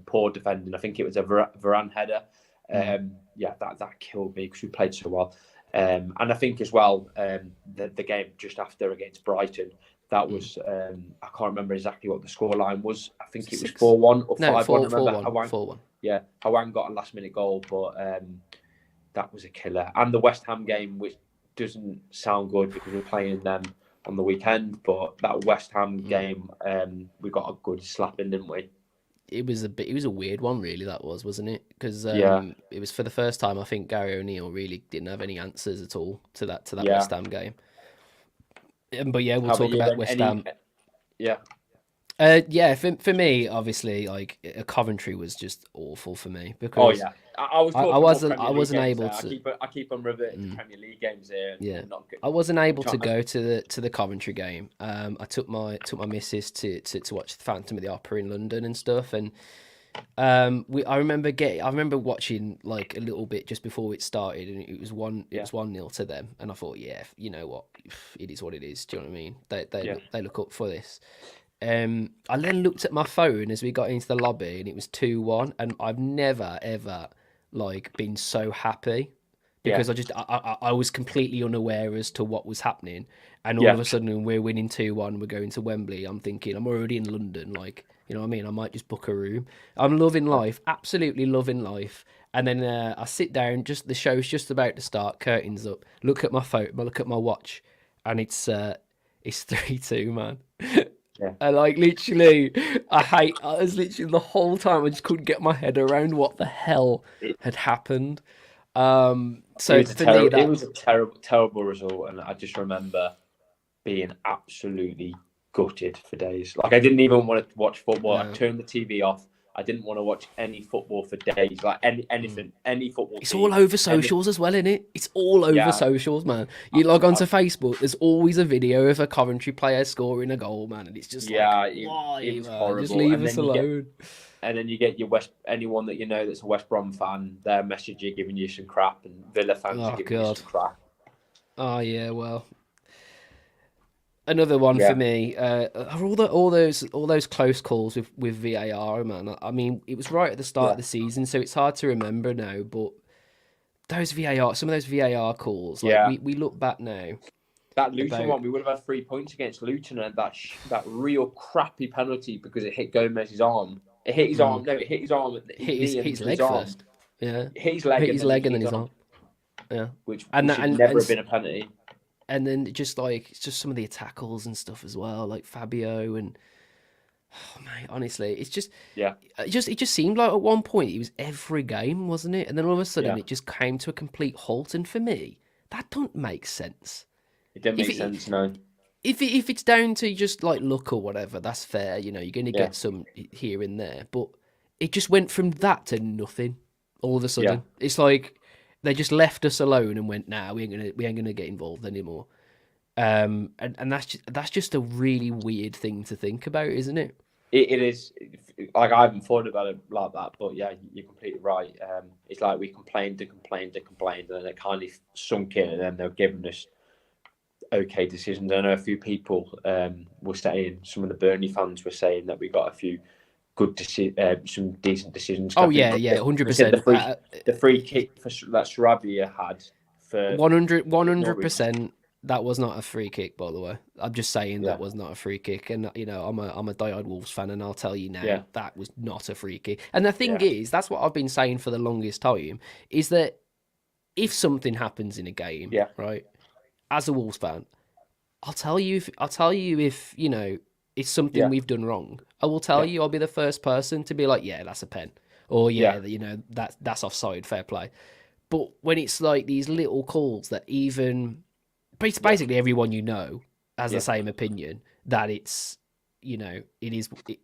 poor defending. I think it was a Varane header. That killed me because we played so well. And I think as well, the game just after against Brighton, that was I can't remember exactly what the scoreline was. I think it was 4-1 or 5-1. 4-1. Yeah, Hwang got a last minute goal, but that was a killer. And the West Ham game, which doesn't sound good because we're playing them on the weekend, but that West Ham game, we got a good slapping, didn't we? It was a weird one, really. That wasn't it? Because Yeah. it was for the first time. I think Gary O'Neill really didn't have any answers at all to that Yeah. West Ham game. But yeah, we'll How talk you about then? West Ham. Yeah. Yeah, for me, obviously, like Coventry was just awful for me because I was talking I wasn't games able there. to. I keep on reverting to Premier League games here. Yeah, not good. I wasn't able to go to the Coventry game. I took my missus to watch the Phantom of the Opera in London and stuff, and I remember watching like a little bit just before it started, and it was 1-0 to them, and I thought, yeah, you know what, it is what it is. Do you know what I mean? They look up for this. I then looked at my phone as we got into the lobby, and it was 2-1, and I've never ever like been so happy because I was completely unaware as to what was happening, and all of a sudden we're winning 2-1. We're going to Wembley. I'm thinking I'm already in London, like, you know what I mean? I might just book a room. I'm loving life, absolutely loving life. And then I sit down, just the show's just about to start, curtains up. Look at my phone, look at my watch, and it's 3-2, man. Yeah. And like literally, I was literally the whole time I just couldn't get my head around what the hell had happened. So it was a terrible result, and I just remember being absolutely gutted for days. Like I didn't even want to watch football. No. I turned the TV off. I didn't want to watch any football for days, like anything, any football It's all team. over Any, socials as well, isn't it? It's all over yeah, socials, man. You log onto I, Facebook, there's always a video of a Coventry player scoring a goal, man, and it's just like, yeah, it why, was man? Just horrible. leave us alone. And then you get your anyone that you know that's a West Brom fan, they're messaging you, giving you some crap, and Villa fans are Oh giving you god. some crap. Oh yeah, well, another one for Yeah, me are all those close calls with VAR, man. I mean, it was right at the start of yeah. the season, so it's hard to remember now. But some of those VAR calls, like Yeah, we look back now that Luton about one, we would have had 3 points against Luton, and that real crappy penalty because it hit Gomez's arm. It hit his arm. No, it hit his arm, his knee, hit his into his leg arm. first. Yeah, It hit his leg, hit and his then leg hit and then his his arm, arm. Yeah, which and that should and never have been a penalty. and then just like it's just some of the tackles and stuff as well, like Fabio and oh mate, honestly, Yeah, it just seemed like at one point it was every game, wasn't it? And then all of a sudden yeah. it just came to a complete halt. And for me, that don't make sense. It didn't If make it sense. No. if it's down to just like luck or whatever, that's fair. You know, you're going to Yeah, get some here and there, but it just went from that to nothing. All of a yeah. sudden, it's like they just left us alone and went, "Nah, we ain't gonna get involved anymore." And that's just a really weird thing to think about, isn't it? It is like I haven't thought about it like that, but yeah, you're completely right. It's like we complained and complained and complained, and then it kind of sunk in, and then they're giving us okay decisions. I know a few people were saying, some of the Burnley fans were saying that we got a few some decent decisions. Oh I think yeah, yeah, hundred they said percent. the free kick that Sarabia had for 100 Norwich. percent. That was not a free kick, by the way. I'm just saying Yeah, that was not a free kick, and you know I'm a diehard Wolves fan, and I'll tell you yeah, now that was not a free kick. And the thing yeah, is, that's what I've been saying for the longest time, is that if something happens in a game, yeah, right, as a Wolves fan, I'll tell you if you know it's something yeah, we've done wrong. I will tell yeah, you. I'll be the first person to be like, yeah, that's a pen, or yeah, yeah, you know that's offside, fair play. But when it's like these little calls that even yeah, basically everyone you know has the yeah, same opinion that it's you know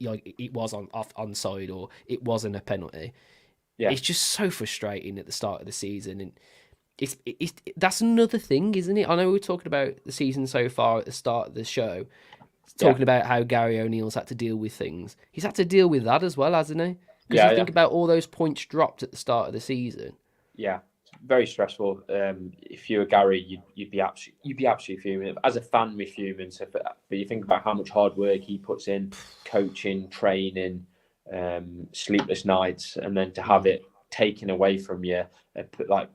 like it was on off onside or it wasn't a penalty. yeah, It's just so frustrating at the start of the season, and it's that's another thing, isn't it? I know we were talking about the season so far at the start of the show, yeah, talking about how Gary O'Neill's had to deal with things. He's had to deal with that as well, hasn't he? Because you yeah, yeah. think about all those points dropped at the start of the season. Yeah, very stressful. If you were Gary, you'd be absolutely fuming. As a fan, we're fuming. So, but you think about how much hard work he puts in, coaching, training, sleepless nights, and then to have it taken away from you, like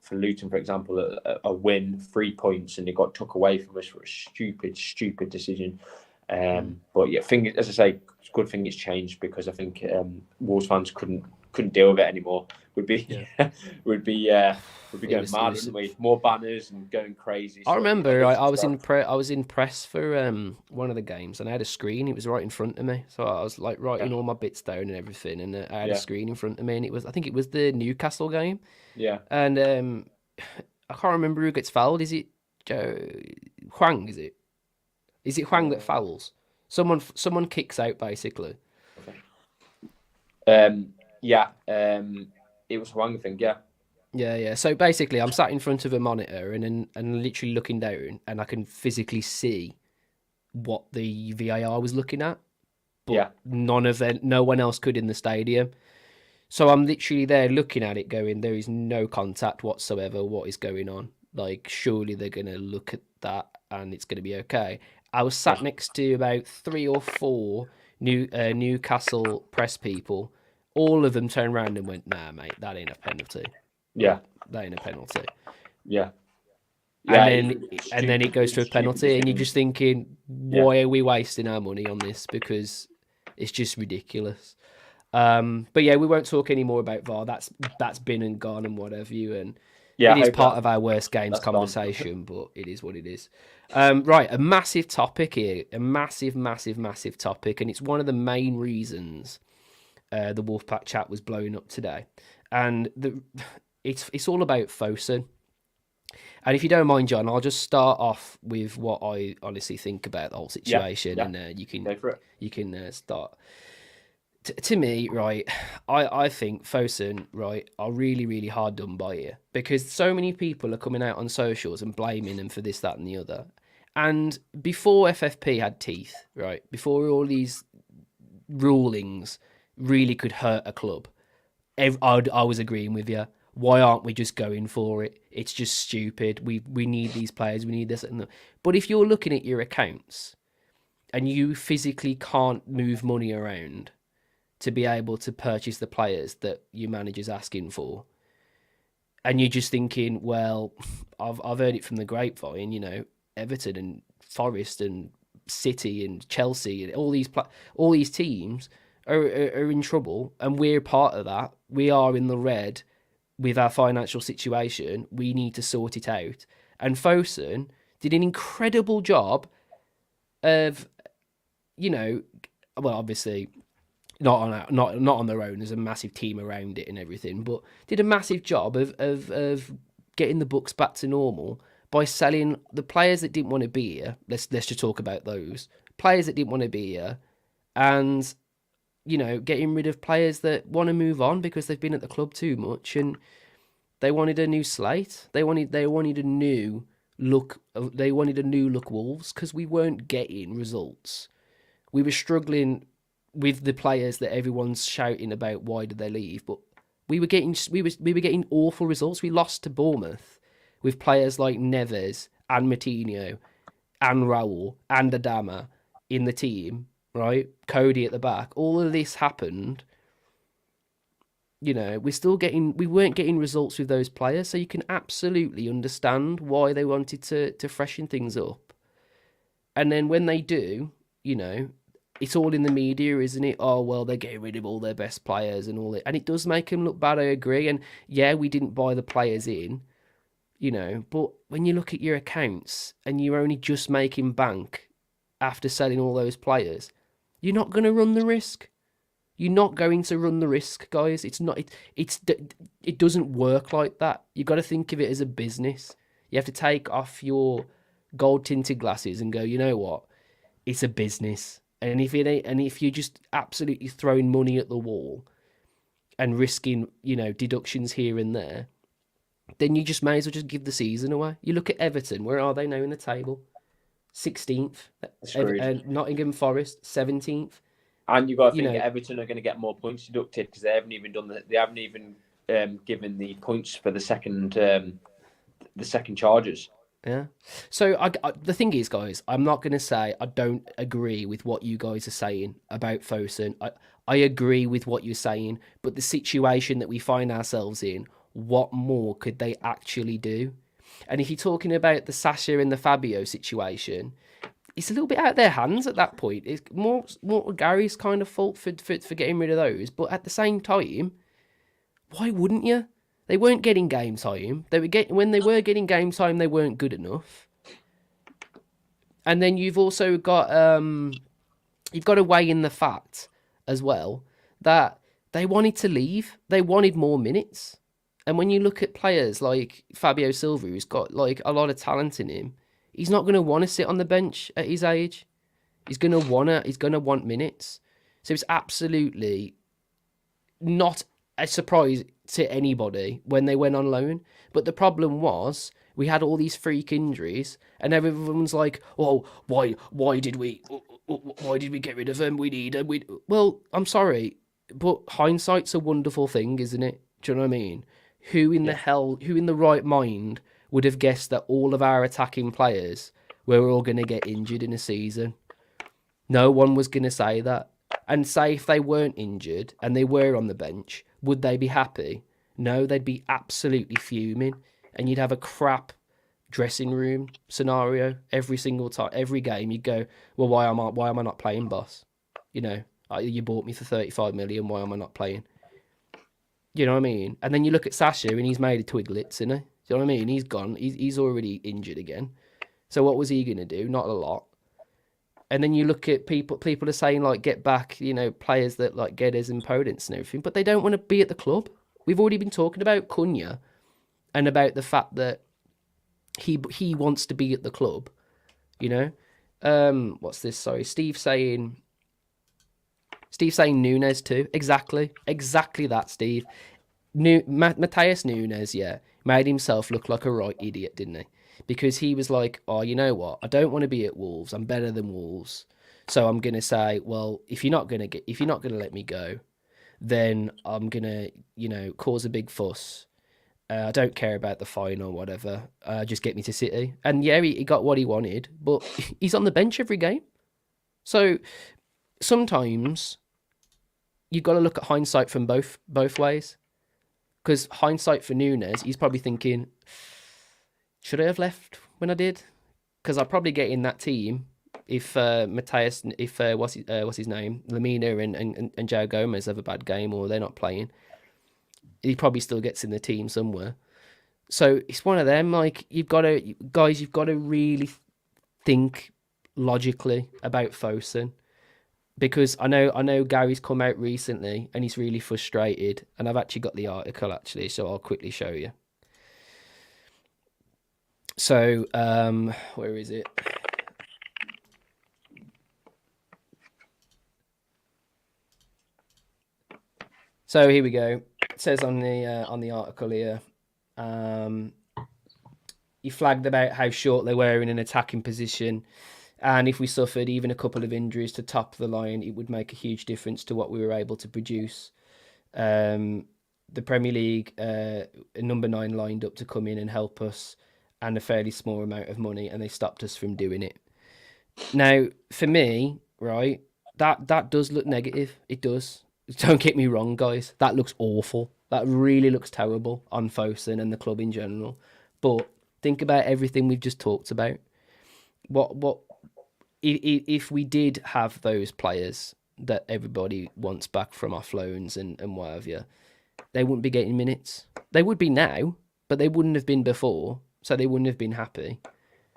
for Luton, for example, a win, 3 points, and it got took away from us for a stupid decision. But yeah, as I say, it's a good thing it's changed, because I think Wolves fans couldn't deal with it anymore. Would be Yeah. would be going mad, wouldn't we? More banners and going crazy. I So, remember I was stuff. I was in press for one of the games, and I had a screen. It was right in front of me, so I was like writing Yeah, all my bits down and everything. And I had a yeah, screen in front of me, and I think it was the Newcastle game. yeah. And I can't remember who gets fouled. Is it Huang? Is it? Is it Huang that fouls? Someone kicks out basically. Yeah. It was one thing. Yeah, Yeah, yeah. So basically, I'm sat in front of a monitor and literally looking down, and I can physically see what the VAR was looking at, but yeah, no one else could in the stadium. So I'm literally there looking at it, going, there is no contact whatsoever. What is going on? Like, surely they're gonna look at that and it's gonna be okay. I was yeah, sat next to about 3 or 4 Newcastle press people. All of them turned around and went, "Nah, mate, that ain't a penalty. yeah, That ain't a penalty." yeah, And yeah. then it goes to a Stupid penalty, and you're decision. just thinking, Yeah, why are we wasting our money on this? Because it's just ridiculous. But yeah, we won't talk any more about VAR. That's been and gone and what have you, and yeah. it I is hope part of our worst games that's gone. conversation. But it is what it is. Right, a massive topic here, a massive, massive, massive topic, and it's one of the main reasons the Wolfpack chat was blowing up today, and it's all about Fosun. And if you don't mind, John, I'll just start off with what I honestly think about the whole Yeah, situation, yeah. and Go for it. you can start. To me, right, I think Fosun, right, are really, really hard done by here because so many people are coming out on socials and blaming them for this, that, and the other. And before FFP had teeth, right, before all these rulings really could hurt a club, I was agreeing with you. Why aren't we just going for it? It's just stupid. We need these players. We need this and that. But if you're looking at your accounts and you physically can't move money around to be able to purchase the players that your manager's asking for, and you're just thinking, well, I've heard it from the grapevine, Everton and Forest and City and Chelsea and all these teams are in trouble, and we're part of that. We are in the red with our financial situation. We need to sort it out. And Fosun did an incredible job of, well, obviously not on their own. There's a massive team around it and everything, but did a massive job of getting the books back to normal by selling the players that didn't want to be here. Let's just talk about those players that didn't want to be here, and getting rid of players that want to move on because they've been at the club too much and they wanted a new slate. They wanted a new look. They wanted a new look Wolves because we weren't getting results. We were struggling with the players that everyone's shouting about. Why did they leave? But we were getting awful results. We lost to Bournemouth with players like Neves and Matinho and Raul and Adama in the team, right? Cody at the back. All of this happened. We weren't getting results with those players, so you can absolutely understand why they wanted to freshen things up. And then when they do, it's all in the media, isn't it? Oh, well, they're getting rid of all their best players and all it. And it does make them look bad, I agree. And yeah, we didn't buy the players in, but when you look at your accounts and you're only just making bank after selling all those players, you're not going to run the risk. You're not going to run the risk, guys. It's not. It doesn't work like that. You got to think of it as a business. You have to take off your gold tinted glasses and go, you know what? It's a business. And if you're just absolutely throwing money at the wall and risking, deductions here and there, then you just may as well just give the season away. You look at Everton. Where are they now in the table? 16th. Nottingham Forest 17th. And you've got to think Everton are going to get more points deducted because they haven't even given the points for the second charges. Yeah. So the thing is, guys, I'm not going to say I don't agree with what you guys are saying about Fosun. I agree with what you're saying, but the situation that we find ourselves in, what more could they actually do? And if you're talking about the Sasha and the Fabio situation, it's a little bit out of their hands at that point. It's more Gary's kind of fault for getting rid of those. But at the same time, why wouldn't you? They weren't getting game time. When they were getting game time, they weren't good enough. And then you've also got to weigh in the fact as well that they wanted to leave. They wanted more minutes. And when you look at players like Fabio Silva, who's got like a lot of talent in him, he's not going to want to sit on the bench at his age. He's going to want minutes. So it's absolutely not a surprise to anybody when they went on loan. But the problem was we had all these freak injuries, and everyone's like, "Oh, why did we get rid of them? We need them." Well, I'm sorry, but hindsight's a wonderful thing, isn't it? Do you know what I mean? Who in the right mind would have guessed that all of our attacking players were all going to get injured in a season? No one was going to say that. And say if they weren't injured and they were on the bench, would they be happy? No, they'd be absolutely fuming. And you'd have a crap dressing room scenario every single time, every game. You'd go, well, why am I not playing, boss? You bought me for 35 million. Why am I not playing? You know what I mean? And then you look at Sasha and he's made of twiglets, isn't he? Do you know what I mean? He's gone. He's already injured again. So what was he going to do? Not a lot. And then you look at people are saying, like, get back, players that, like, Guedes and Podence and everything, but they don't want to be at the club. We've already been talking about Cunha and about the fact that he wants to be at the club, What's this? Sorry. Steve Steve saying Nunes too. Exactly that, Steve. Mateus Nunes, yeah, made himself look like a right idiot, didn't he? Because he was like, oh, you know what? I don't want to be at Wolves. I'm better than Wolves. So I'm gonna say, well, if you're not gonna let me go, then I'm gonna, cause a big fuss. I don't care about the fine or whatever. Just get me to City. And yeah, he got what he wanted, but he's on the bench every game. So sometimes you've got to look at hindsight from both ways. Because hindsight for Nunes, he's probably thinking, should I have left when I did? Because I'd probably get in that team if what's his name, Lamina and Joe Gomez have a bad game or they're not playing. He probably still gets in the team somewhere. So it's one of them. Like you've got to really think logically about Fosun, because I know Gary's come out recently and he's really frustrated, and I've actually got the article actually, so I'll quickly show you. So where is it? So here we go. It says on the article here, he flagged about how short they were in an attacking position, and if we suffered even a couple of injuries to top the line, it would make a huge difference to what we were able to produce. The Premier League, number 9 lined up to come in and help us, and a fairly small amount of money, and they stopped us from doing it. Now, for me, right, that does look negative. It does. Don't get me wrong, guys. That looks awful. That really looks terrible on Fosun and the club in general. But think about everything we've just talked about. What if we did have those players that everybody wants back from off loans and what have you, they wouldn't be getting minutes. They would be now, but they wouldn't have been before, so they wouldn't have been happy.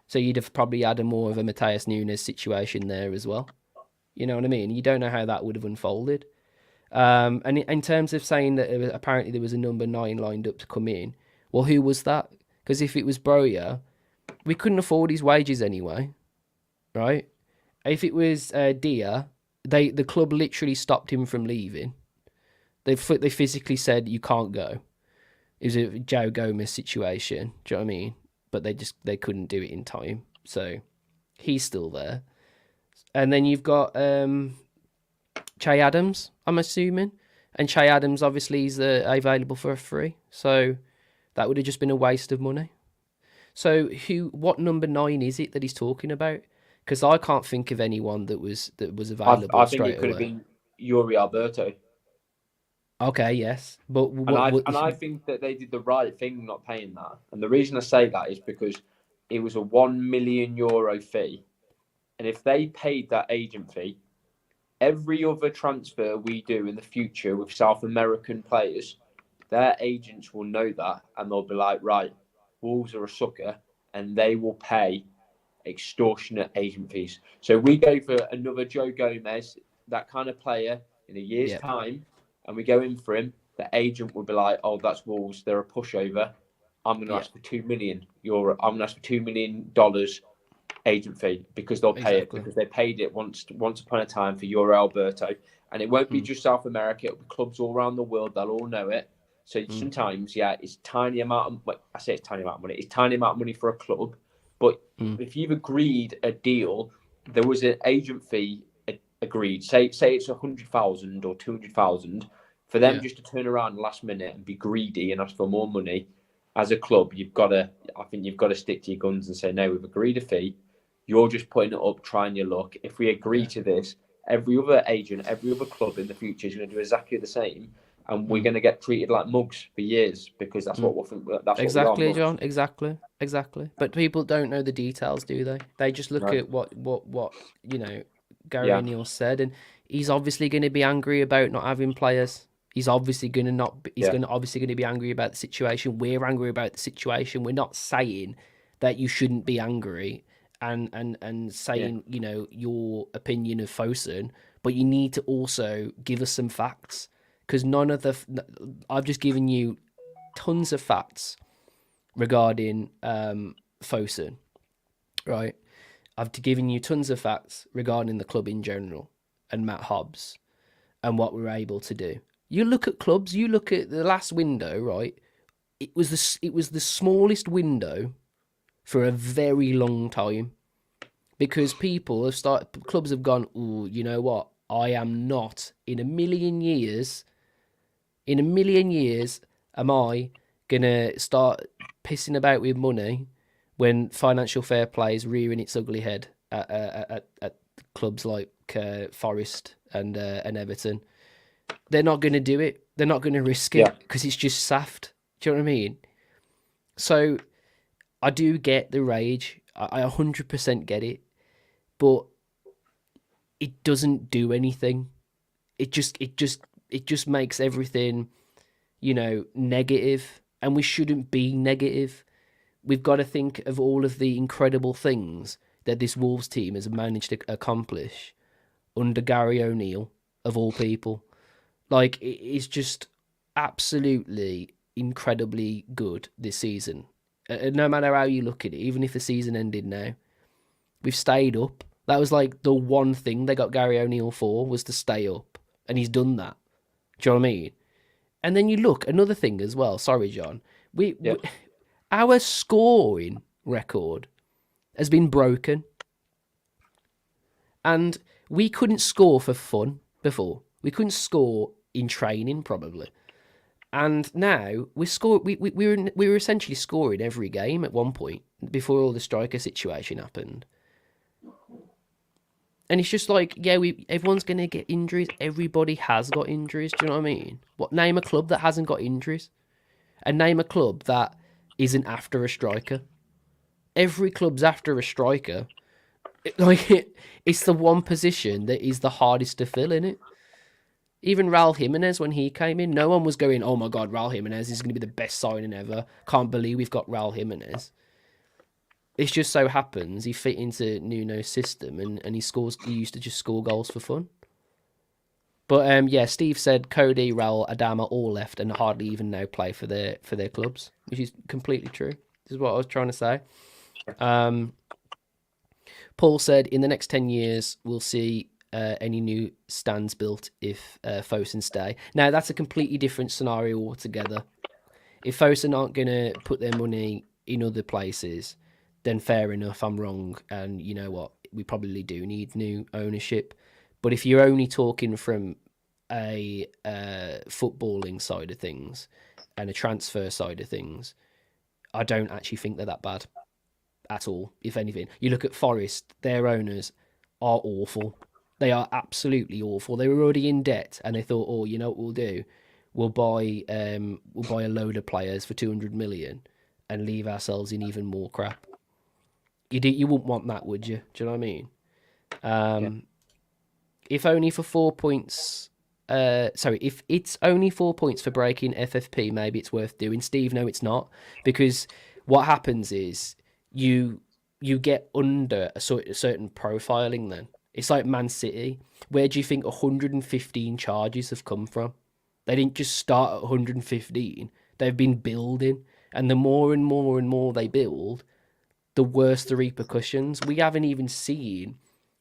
So you'd have probably had a more of a Mateus Nunes situation there as well. You know what I mean? You don't know how that would have unfolded. And in terms of saying that apparently there was a number 9 lined up to come in, well, who was that? Because if it was Broja, we couldn't afford his wages anyway, right? If it was Dia, the club literally stopped him from leaving. They physically said you can't go. It was a Joe Gomez situation. Do you know what I mean? But they couldn't do it in time, so he's still there. And then you've got Che Adams, I'm assuming, and Che Adams obviously is available for a free, so that would have just been a waste of money. So what number 9 is it that he's talking about? Because I can't think of anyone that was available I think straight it could have away. been Yuri Alberto. Okay, yes, but And I think that they did the right thing not paying that. And the reason I say that is because it was a €1 million fee. And if they paid that agent fee, every other transfer we do in the future with South American players, their agents will know that and they'll be like, right, Wolves are a sucker and they will pay extortionate agent fees. So we go for another Joe Gomez, that kind of player, in a year's yeah, time, and we go in for him, the agent will be like, "Oh, that's Wolves. They're a pushover. I'm going to yeah, ask for €2 million. I'm going to ask for $2 million agent fee because they'll pay it exactly. because they paid it once upon a time for Euro Alberto, and it won't be Mm, just South America. It'll be clubs all around the world. They'll all know it. So mm, sometimes, yeah, it's tiny amount of. Well, I say it's tiny amount of money. It's tiny amount of money for a club, but mm, if you've agreed a deal, there was an agent fee agreed. Say it's 100,000 or 200,000 for them yeah, just to turn around last minute and be greedy and ask for more money. As a club, you've got to. I think you've got to stick to your guns and say no. We've agreed a fee. You're just putting it up, trying your luck. If we agree yeah, to this, every other agent, every other club in the future is going to do exactly the same, and we're mm, going to get treated like mugs for years because mm. that's what we are, Exactly, mugs. John. Exactly. But people don't know the details, do they? They just look No. at what Gary Yeah. O'Neill said, and he's obviously going to be angry about not having players. He's obviously going to not. He's Yeah. going to obviously going to be angry about the situation. We're angry about the situation. We're not saying that you shouldn't be angry and Yeah. saying your opinion of Fosun, but you need to also give us some facts, because none of the. I've just given you tons of facts regarding Fosun, right? I've given you tons of facts regarding the club in general and Matt Hobbs. and what we're able to do. You look at clubs. You look at the last window, right? It was the smallest window for a very long time because clubs have gone, oh, you know what? I am not in a million years, am I gonna start pissing about with money when financial fair play is rearing its ugly head at clubs like Forest and Everton? They're not going to do it. They're not going to risk Yeah, it because it's just saft. Do you know what I mean? So I do get the rage. I 100% get it, but it doesn't do anything. It just makes everything, negative, and we shouldn't be negative. We've got to think of all of the incredible things that this Wolves team has managed to accomplish under Gary O'Neill, of all people. Like, it's just absolutely incredibly good this season. No matter how you look at it, even if the season ended now, we've stayed up. That was like the one thing they got Gary O'Neill for, was to stay up, and he's done that. Do you know what I mean? And then you look, another thing as well. Sorry, John. yeah, Our scoring record has been broken, and we couldn't score for fun before. We couldn't score in training, probably. And now we were essentially scoring every game at one point before all the striker situation happened. And it's just like, yeah, everyone's gonna get injuries. Everybody has got injuries. Do you know what I mean? Name a club that hasn't got injuries, and name a club that isn't after a striker. Every club's after a striker. It's the one position that is the hardest to fill, in it. Even Raul Jimenez, when he came in, no one was going, oh my God, Raul Jimenez is going to be the best signing ever. Can't believe we've got Raul Jimenez. It just so happens he fit into Nuno's system, and he used to just score goals for fun. But yeah, Steve said Cody, Raul, Adama all left and hardly even now play for their clubs, which is completely true. This is what I was trying to say. Paul said in the next 10 years we'll see any new stands built if Fosun stay. Now that's a completely different scenario altogether. If Fosun aren't going to put their money in other places, then fair enough, I'm wrong. And you know what? We probably do need new ownership. But if you're only talking from a footballing side of things and a transfer side of things, I don't actually think they're that bad at all. If anything, you look at Forest, their owners are awful. They are absolutely awful. They were already in debt, and they thought, oh, you know what we'll do? We'll buy a load of players for 200 million and leave ourselves in even more crap. You wouldn't want that, would you? Do you know what I mean? yeah, If only for 4 points. If it's only 4 points for breaking FFP, maybe it's worth doing. Steve, no, it's not, because what happens is you get under a certain profiling. Then it's like Man City. Where do you think 115 charges have come from? They didn't just start at 115. They've been building, and the more and more and more they build, the worse the repercussions. We haven't even seen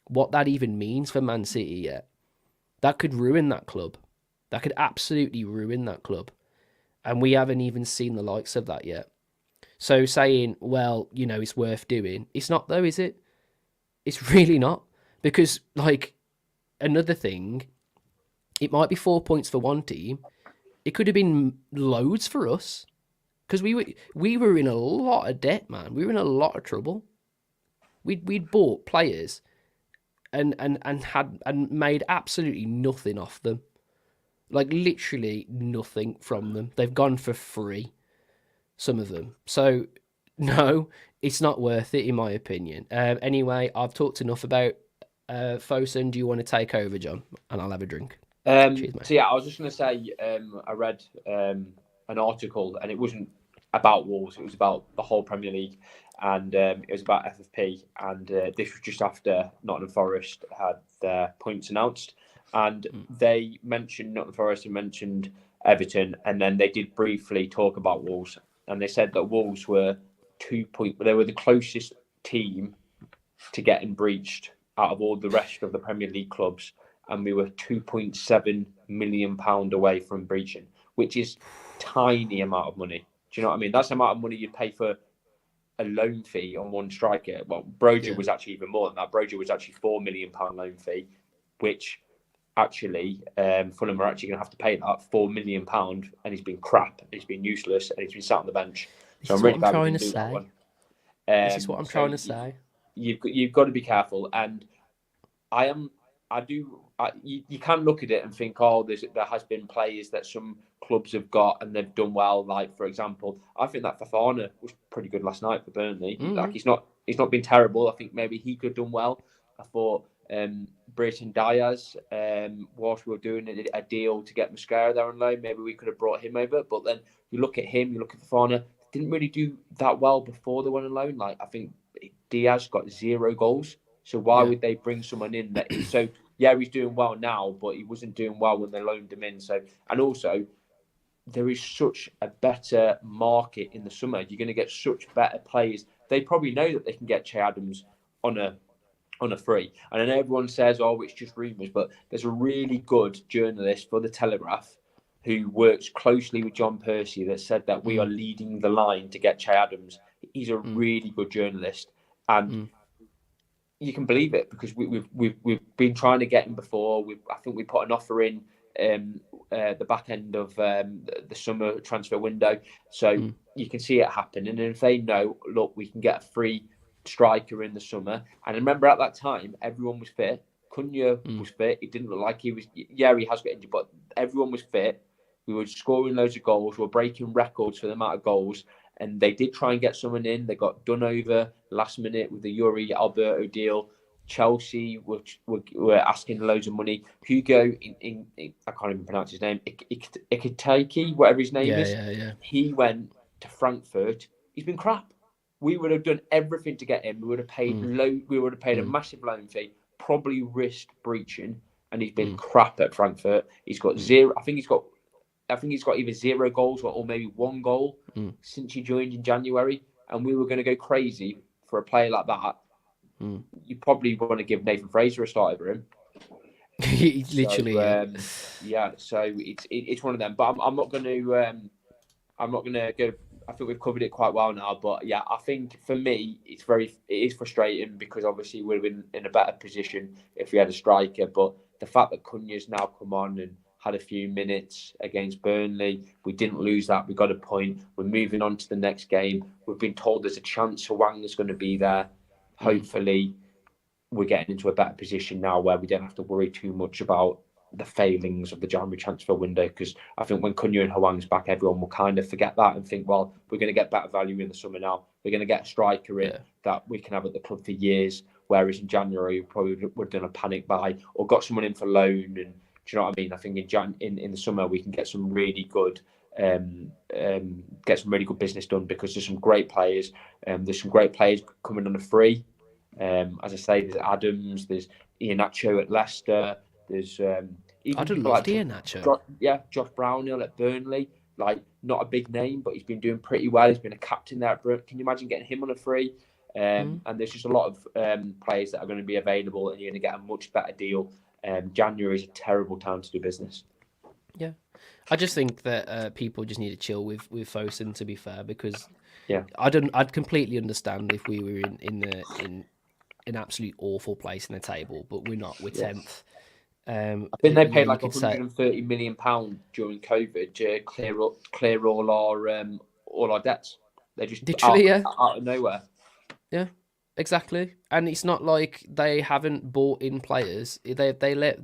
what that even means for Man City yet. That could ruin that club. That could absolutely ruin that club. And we haven't even seen the likes of that yet. So saying, well, it's worth doing, it's not though, is it? It's really not. Because, like, another thing, it might be 4 points for one team. It could have been loads for us. Because we were in a lot of debt, man. We were in a lot of trouble. We'd bought players and made absolutely nothing off them. Like, literally nothing from them. They've gone for free, some of them. So, no, it's not worth it, in my opinion. Anyway, I've talked enough about Fosun. Do you want to take over, John? And I'll have a drink. Cheers, mate. So yeah, I was just going to say, I read an article, and it wasn't about Wolves; it was about the whole Premier League, and it was about FFP. And this was just after Nottingham Forest had their points announced, and they mentioned Nottingham Forest and mentioned Everton, and then they did briefly talk about Wolves, and they said that Wolves were 2 point. They were the closest team to getting breached out of all the rest of the Premier League clubs. and we were £2.7 million away from breaching, which is tiny amount of money. Do you know what I mean? That's the amount of money you'd pay for a loan fee on one striker. Well, Broja Yeah. was actually even more than that. Broja was actually £4 million loan fee, which actually Fulham are actually going to have to pay that £4 million, and he's been crap, and he's been useless, and he's been sat on the bench. This So I'm is what really I'm glad we trying to didn't do that say. one. This is what I'm So trying to say. you've got to be careful, and I am. I do. You can look at it and think, oh, there has been players that some clubs have got and they've done well. Like for example, I think that Fafana was pretty good last night for Burnley. Like he's not been terrible. I think maybe he could have done well. I thought Brayton Diaz, whilst we were doing a deal to get Mascara there on loan, maybe we could have brought him over. But then you look at him, you look at Fafana, didn't really do that well before they went on loan. Like I think Diaz got 0 goals. So why Yeah. would they bring someone in that? So yeah, he's doing well now, but he wasn't doing well when they loaned him in. So and also there is such a better market in the summer. You're going to get such better players. They probably know that they can get Che Adams on a free. And I know everyone says, "Oh, it's just rumours," but there's a really good journalist for the Telegraph who works closely with John Percy that said that we are leading the line to get Che Adams. He's a really good journalist, and you can believe it because we've been trying to get him before. I think we put an offer in the back end of the summer transfer window, so you can see it happening. And if they know, look, we can get a free striker in the summer. And remember, at that time, everyone was fit. Cunha was fit. It didn't look like he was. Yeah, he has got injured, but everyone was fit. We were scoring loads of goals. We were breaking records for the amount of goals. And they did try and get someone in. They got done over last minute with the Yuri Alberto deal. Chelsea were asking loads of money. Hugo, I can't even pronounce his name, Ikitake, whatever his name is, Yeah. he went to Frankfurt. He's been crap. We would have done everything to get him. We would have paid We would have paid a massive loan fee, probably risked breaching, and he's been crap at Frankfurt. He's got 0. I think he's got either 0 goals or maybe 1 goal since he joined in January. And we were going to go crazy for a player like that. You probably want to give Nathan Fraser a start over him. Literally, So it's one of them. But I'm not going to go. I think we've covered it quite well now. But yeah, I think for me, it is frustrating because obviously we'd have been in a better position if we had a striker. But the fact that Cunha's now come on and had a few minutes against Burnley, we didn't lose that. We got a point. We're moving on to the next game. We've been told there's a chance Hwang is going to be there. Hopefully, we're getting into a better position now where we don't have to worry too much about the failings of the January transfer window, because I think when Cunha and Hwang's back, everyone will kind of forget that and think, well, we're going to get better value in the summer now. We're going to get a striker in that we can have at the club for years, whereas in January, we probably would have done a panic buy or got someone in for loan. And do you know what I mean? I think in the summer, we can get some really good business done because there's some great players. There's some great players coming on a free. As I say, there's Adams, there's Iheanacho at Leicester, there's even I'd have people loved like Iheanacho. Josh Brownhill at Burnley. Like, not a big name, but he's been doing pretty well. He's been a captain there at Burnley. Can you imagine getting him on a free? And there's just a lot of players that are going to be available, and you're going to get a much better deal. January is a terrible time to do business. Yeah, I just think that people just need to chill with Fosun, to be fair, because I'd completely understand if we were in an absolute awful place in the table, but we're not. We're 10th. I think they paid like £130 million during COVID to clear all our debts. They just literally out of nowhere. Yeah, exactly. And it's not like they haven't bought in players. They let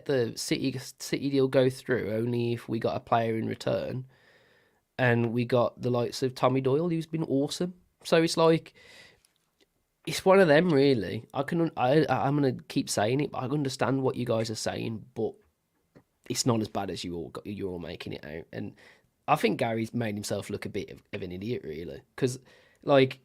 the City deal go through only if we got a player in return, and we got the likes of Tommy Doyle, who's been awesome. So it's like, it's one of them, really. I'm gonna keep saying it, but I understand what you guys are saying, but it's not as bad as you're all making it out. And I think Gary's made himself look a bit of an idiot, really, because like,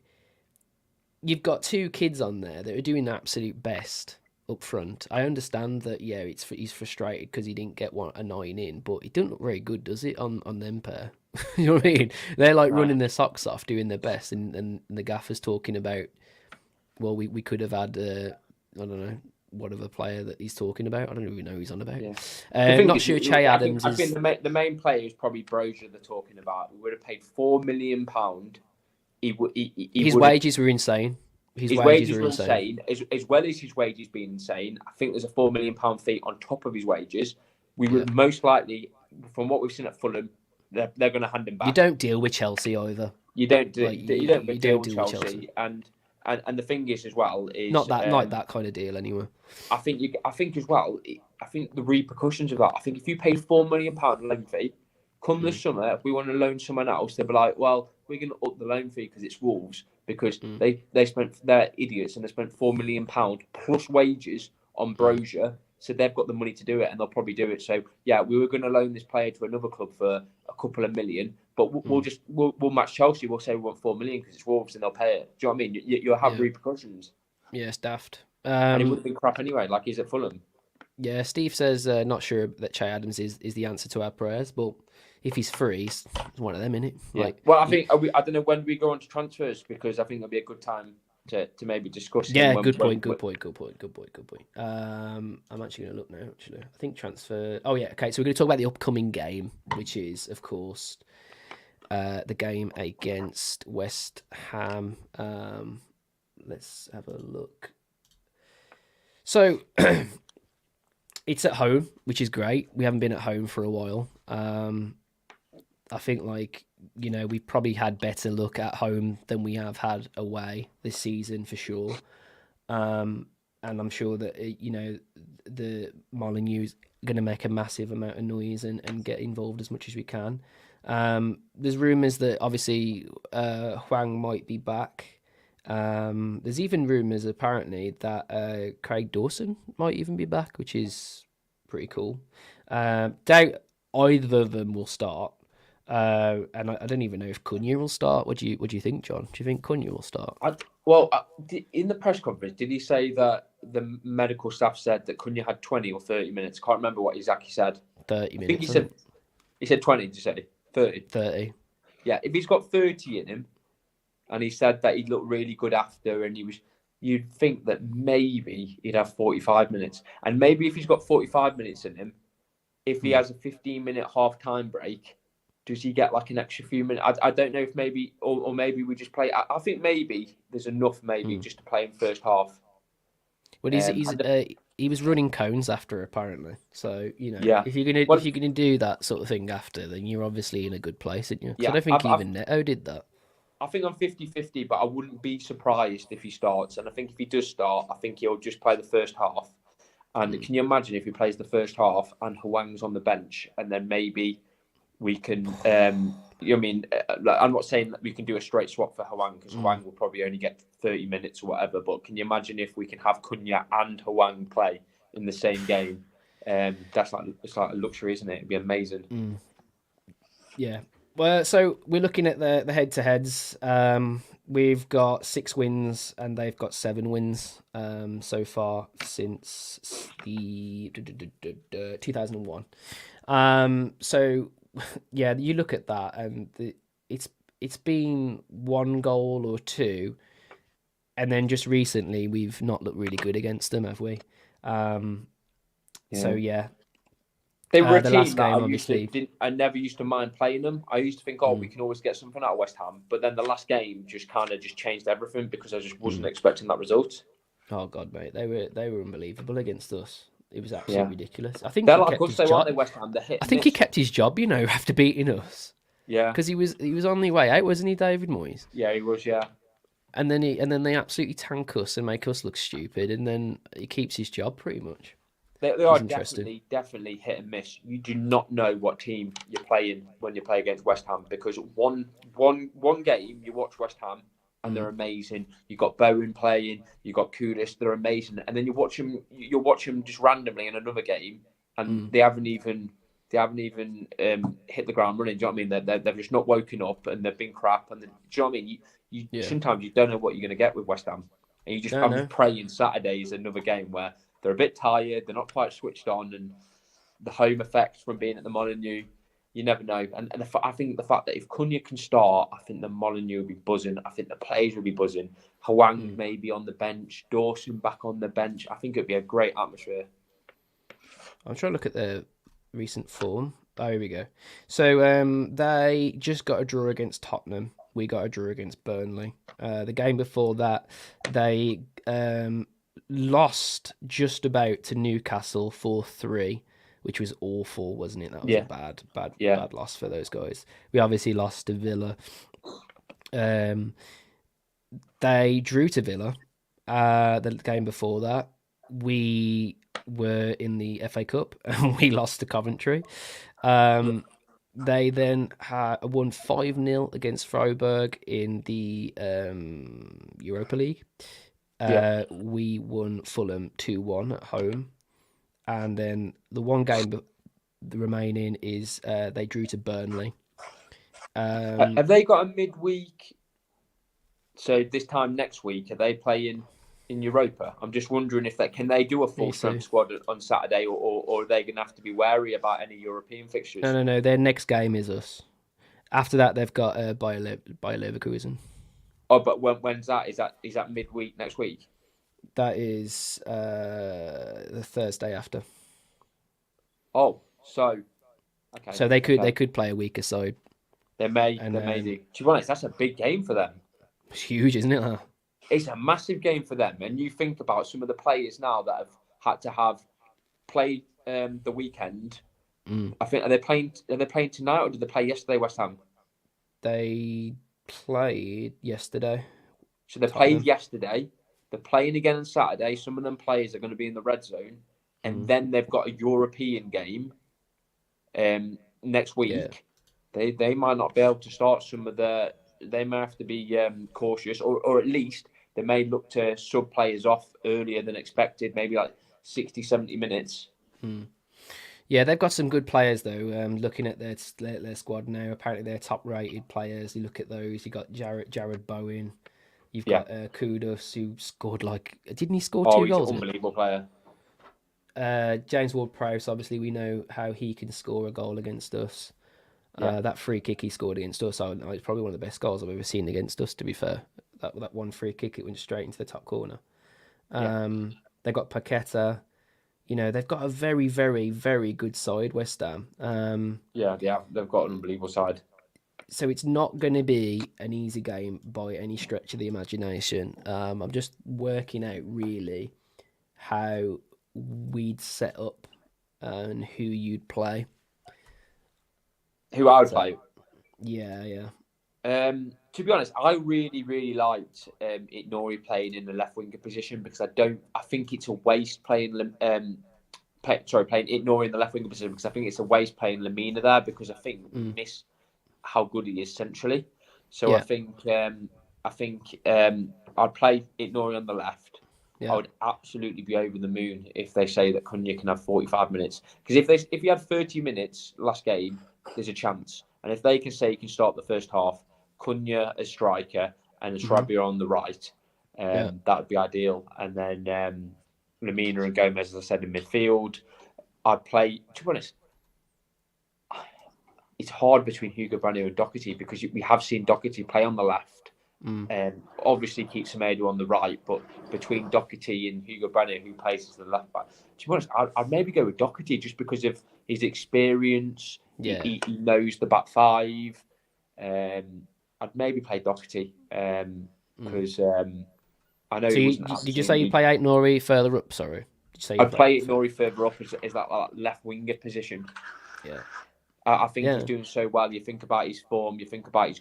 you've got 2 kids on there that are doing the absolute best up front. I understand that, yeah, he's frustrated because he didn't get a 9 in, but it doesn't look very good, does it, on them pair? You know what I mean? They're like running their socks off, doing their best, and the gaffer's talking about, well, we could have had, I don't know, whatever player that he's talking about. I don't even know who he's on about. Yeah. The thing Not is, sure Che Adams I is. think the main player is probably Brozier they're talking about. We would have paid £4 million. He His would have. wages were insane. His His wages wages were were insane. insane, as well as his wages being insane. I think there's a £4 million fee on top of his wages. We Yeah. would most likely, from what we've seen at Fulham, they're going to hand him back. You don't deal with Chelsea either. You don't do Like, you don't you deal don't with deal with Chelsea, and the thing is as well is Not that kind of deal anyway. I think as well. I think the repercussions of that. I think if you pay £4 million loan fee, come the summer, if we want to loan someone else, they'll be like, well, we're going to up the loan fee because it's Wolves because they spent they're idiots and they spent £4 million plus wages on Brozier, so they've got the money to do it and they'll probably do it. So yeah, we were going to loan this player to another club for a couple of million, but we'll match Chelsea. We'll say we want 4 million because it's Wolves and they'll pay it. Do you know what I mean? You'll have repercussions. Yeah, it's daft. And it would have been crap anyway, like he's at Fulham. Yeah, Steve says not sure that Che Adams is the answer to our prayers, but if he's free, he's one of them, innit? Yeah. Like, well, I don't know when we go on to transfers because I think it'll be a good time to maybe discuss. Yeah, good point. I'm actually going to look now. Actually, I think transfer. Oh yeah, okay. So we're going to talk about the upcoming game, which is of course the game against West Ham. Let's have a look. So it's at home, which is great. We haven't been at home for a while. I think, we probably had better luck at home than we have had away this season for sure. And I'm sure that, the Molineu's going to make a massive amount of noise and get involved as much as we can. There's rumours that obviously Huang might be back. There's even rumours apparently that Craig Dawson might even be back, which is pretty cool. Doubt either of them will start. And I don't even know if Cunha will start. What do you think, John? Do you think Cunha will start? In the press conference, did he say that the medical staff said that Cunha had 20 or 30 minutes? I can't remember what exactly said. 30 minutes. I think he said 20. Did you say 30? 30. Yeah, if he's got 30 in him, and he said that he'd look really good after, and you'd think that maybe he'd have 45 minutes, and maybe if he's got 45 minutes in him, if he has a 15-minute half-time break. Does he get like an extra few minutes? I don't know if maybe, or maybe we just play. I think maybe there's enough just to play in first half. Well, he was running cones after apparently. So if you're gonna do that sort of thing after, then you're obviously in a good place, aren't you? Yeah, I don't think even Neto did that. I think I'm 50-50, but I wouldn't be surprised if he starts. And I think if he does start, I think he'll just play the first half. And can you imagine if he plays the first half and Huang's on the bench, and then maybe we can, I'm not saying that we can do a straight swap for Huang because Huang will probably only get 30 minutes or whatever. But can you imagine if we can have Cunha and Huang play in the same game? It's like a luxury, isn't it? It'd be amazing. Yeah. Well, so we're looking at the head-to-heads. We've got 6 wins and they've got 7 wins so far since the 2001. So yeah, you look at that and it's been 1 goal or 2, and then just recently we've not looked really good against them, have we? So yeah. They were a team that I never used to mind playing them. I used to think, we can always get something out of West Ham. But then the last game just changed everything because I just wasn't expecting that result. Oh God, mate, they were unbelievable against us. It was absolutely ridiculous. I think they're like us, aren't they, West Ham? I think he kept his job, after beating us. Yeah, because he was on the way out, wasn't he, David Moyes? Yeah, he was. Yeah. And then they absolutely tank us and make us look stupid, and then he keeps his job pretty much. They are definitely hit and miss. You do not know what team you're playing when you play against West Ham because one game you watch West Ham and they're amazing. You got Bowen playing, you got Kudus, they're amazing, and then you watch them just randomly in another game, and they haven't even hit the ground running. Do you know what I mean? They've just not woken up and they've been crap. And do you know what I mean? You sometimes you don't know what you're going to get with West Ham, and you just I'm praying Saturday is another game where they're a bit tired, they're not quite switched on, and the home effect from being at the Molineux, you never know. And I think the fact that if Cunha can start, I think the Molyneux will be buzzing. I think the players will be buzzing. Hwang maybe on the bench, Dawson back on the bench. I think it'd be a great atmosphere. I'm trying to look at the recent form. Oh, here we go. So they just got a draw against Tottenham. We got a draw against Burnley. The game before that, they lost just about to Newcastle 4-3, which was awful, wasn't it? That was a Yeah, yeah, bad loss for those guys. We obviously lost to Villa. They drew to Villa. The game before that, we were in the FA Cup and we lost to Coventry. They then won 5-0 against Freiburg in the Europa League. yeah. We won Fulham 2-1 at home. And then the one game the remaining is they drew to Burnley. Have they got a midweek? So this time next week, are they playing in Europa? I'm just wondering if they do a full strength squad on Saturday, or are they going to have to be wary about any European fixtures? No. Their next game is us. After that, they've got Bayer Leverkusen. Oh, but when's that? Is that midweek next week? That is the Thursday after. Oh, so okay. So they could play a weaker side. They may do. To be honest, that's a big game for them. It's huge, isn't it? Huh? It's a massive game for them. And you think about some of the players now that have had to have played the weekend. I think are they playing tonight, or did they play yesterday? West Ham. They played yesterday. So they played yesterday. They're playing again on Saturday. Some of them players are going to be in the red zone, and then they've got a European game next week. Yeah. They might not be able to start some of the. They may have to be cautious, or at least they may look to sub players off earlier than expected, maybe like 60, 70 minutes. Yeah, they've got some good players though. Looking at their squad now, apparently they're top rated players. You look at those. You got Jared Bowen. You've got Kudus, who scored didn't he score 2 goals? He's an unbelievable player. James Ward-Prowse, obviously we know how he can score a goal against us. That free kick he scored against us, it's probably one of the best goals I've ever seen against us, to be fair. That one free kick, it went straight into the top corner. They got Paqueta. They've got a very, very, very good side, West Ham. They've got an unbelievable side. So it's not going to be an easy game by any stretch of the imagination. I'm just working out really how we'd set up and who you'd play. Who I would play? Yeah. To be honest, I really, really liked Nori playing in the left winger position, because I think it's a waste playing playing Nori in the left winger position, because I think it's a waste playing Lamina there, because I think we miss how good he is centrally. So I think I'd play Nori on the left. I would absolutely be over the moon if they say that Cunha can have 45 minutes, because if he had 30 minutes last game, there's a chance. And if they can say he can start the first half, Cunha as striker and Shrabia on the right, that would be ideal. And then Lamina and Gomez, as I said, in midfield. I'd play, to be honest, it's hard between Hugo Brano and Doherty, because we have seen Doherty play on the left. Obviously keeps Semedo on the right, but between Doherty and Hugo Brano, who plays as the left back, to be honest, I'd maybe go with Doherty just because of his experience. He knows the back five. I'd maybe play Doherty because I know. So did you say you play Nori further up? Sorry, did you say I'd play Nori further up as that left winger position. Yeah. I think he's doing so well. You think about his form, you think about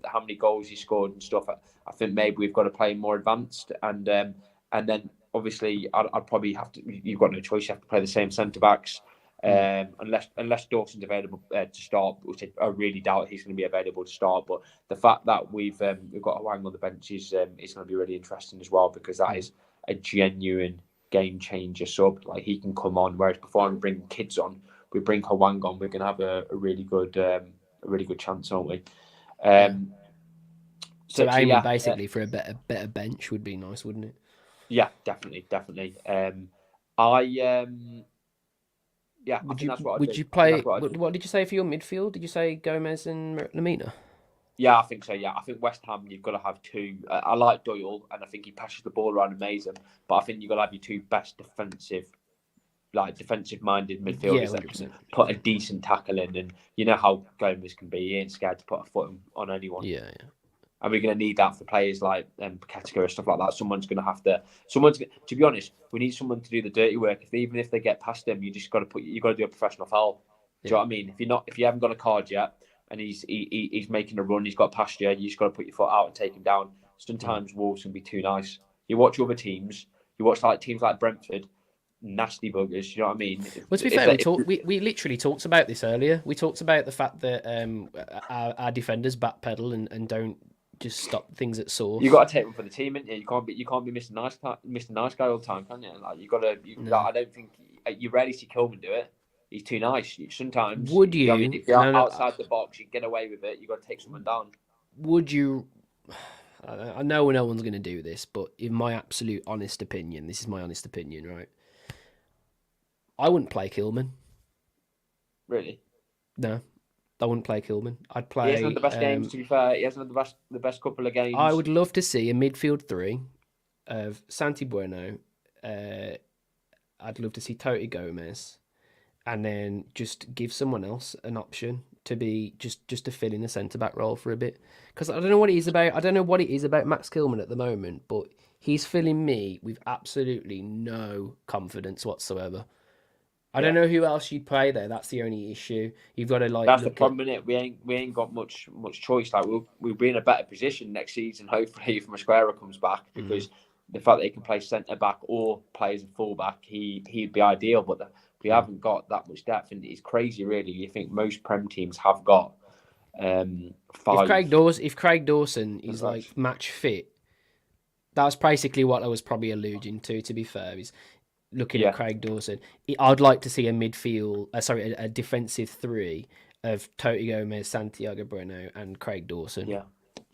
how many goals he scored and stuff. I think maybe we've got to play more advanced, and then obviously I'd probably have to. You've got no choice. You have to play the same centre backs, unless Dawson's available to start, which I really doubt he's going to be available to start. But the fact that we've got Hwang on the bench is going to be really interesting as well, because that is a genuine game changer sub. Like, he can come on, whereas before I'm bringing kids on. We bring Hwang on, we're going to have a really good chance, aren't we? So aiming basically for a better bench would be nice, wouldn't it? Yeah, definitely. Yeah, I think that's what I Would do. you I think play? that's what I do. What did you say for your midfield? Did you say Gomez and Lamina? Yeah, I think so. Yeah, I think West Ham, you've got to have two. I like Doyle, and I think he passes the ball around amazing. But I think you've got to have your two best defensive-minded Yeah, midfielders that can 100%. put a decent tackle in. And you know how Gomez can be. He ain't scared to put a foot on anyone. Yeah, yeah. And we're going to need that for players like Paqueta and stuff like that. Someone's going to have to. Someone's to be honest. We need someone to do the dirty work. Even if they get past them, you just got to you got to do a professional foul. Do you know what I mean? If you haven't got a card yet, and he's making a run, he's got past you, you just got to put your foot out and take him down. Sometimes Wolves can be too nice. You watch other teams. You watch like teams like Brentford, nasty buggers. You know what I mean? Well, to be fair, we literally talked about this earlier. We talked about the fact that our defenders backpedal and don't just stop things at source. You got to take one for the team, innit? You can't be Mr. Nice Guy all the time, can you? Like you got to. No. Like, I don't think you rarely see Coleman do it. He's too nice. Sometimes, Would you? I mean, if you're outside the box, you get away with it. You got to take someone down. Would you? I know no one's going to do this, but in my absolute honest opinion, this is my honest opinion, right? I wouldn't play Kilman. Really? No, I wouldn't play Kilman. I'd play. He hasn't had the best games. To be fair, he hasn't had the best couple of games. I would love to see a midfield three of Santi Bueno. I'd love to see Toti Gomez, and then just give someone else an option to be just to fill in the centre back role for a bit. Because I don't know what it is about. I don't know what it is about Max Kilman at the moment, but he's filling me with absolutely no confidence whatsoever. I don't know who else you'd play there. That's the only issue. You've got to like. That's the problem, isn't it? We ain't got much choice. Like we'll be in a better position next season, hopefully, if Masquera comes back, because the fact that he can play centre back or play as a full back, he'd be ideal. But we haven't got that much depth, and it's crazy, really. You think most Prem teams have got five. If Craig Dawson is like match fit, that's basically what I was probably alluding to. To be fair, is looking at Craig Dawson. I'd like to see a defensive three of Toti Gomez, Santiago Bueno, and Craig Dawson.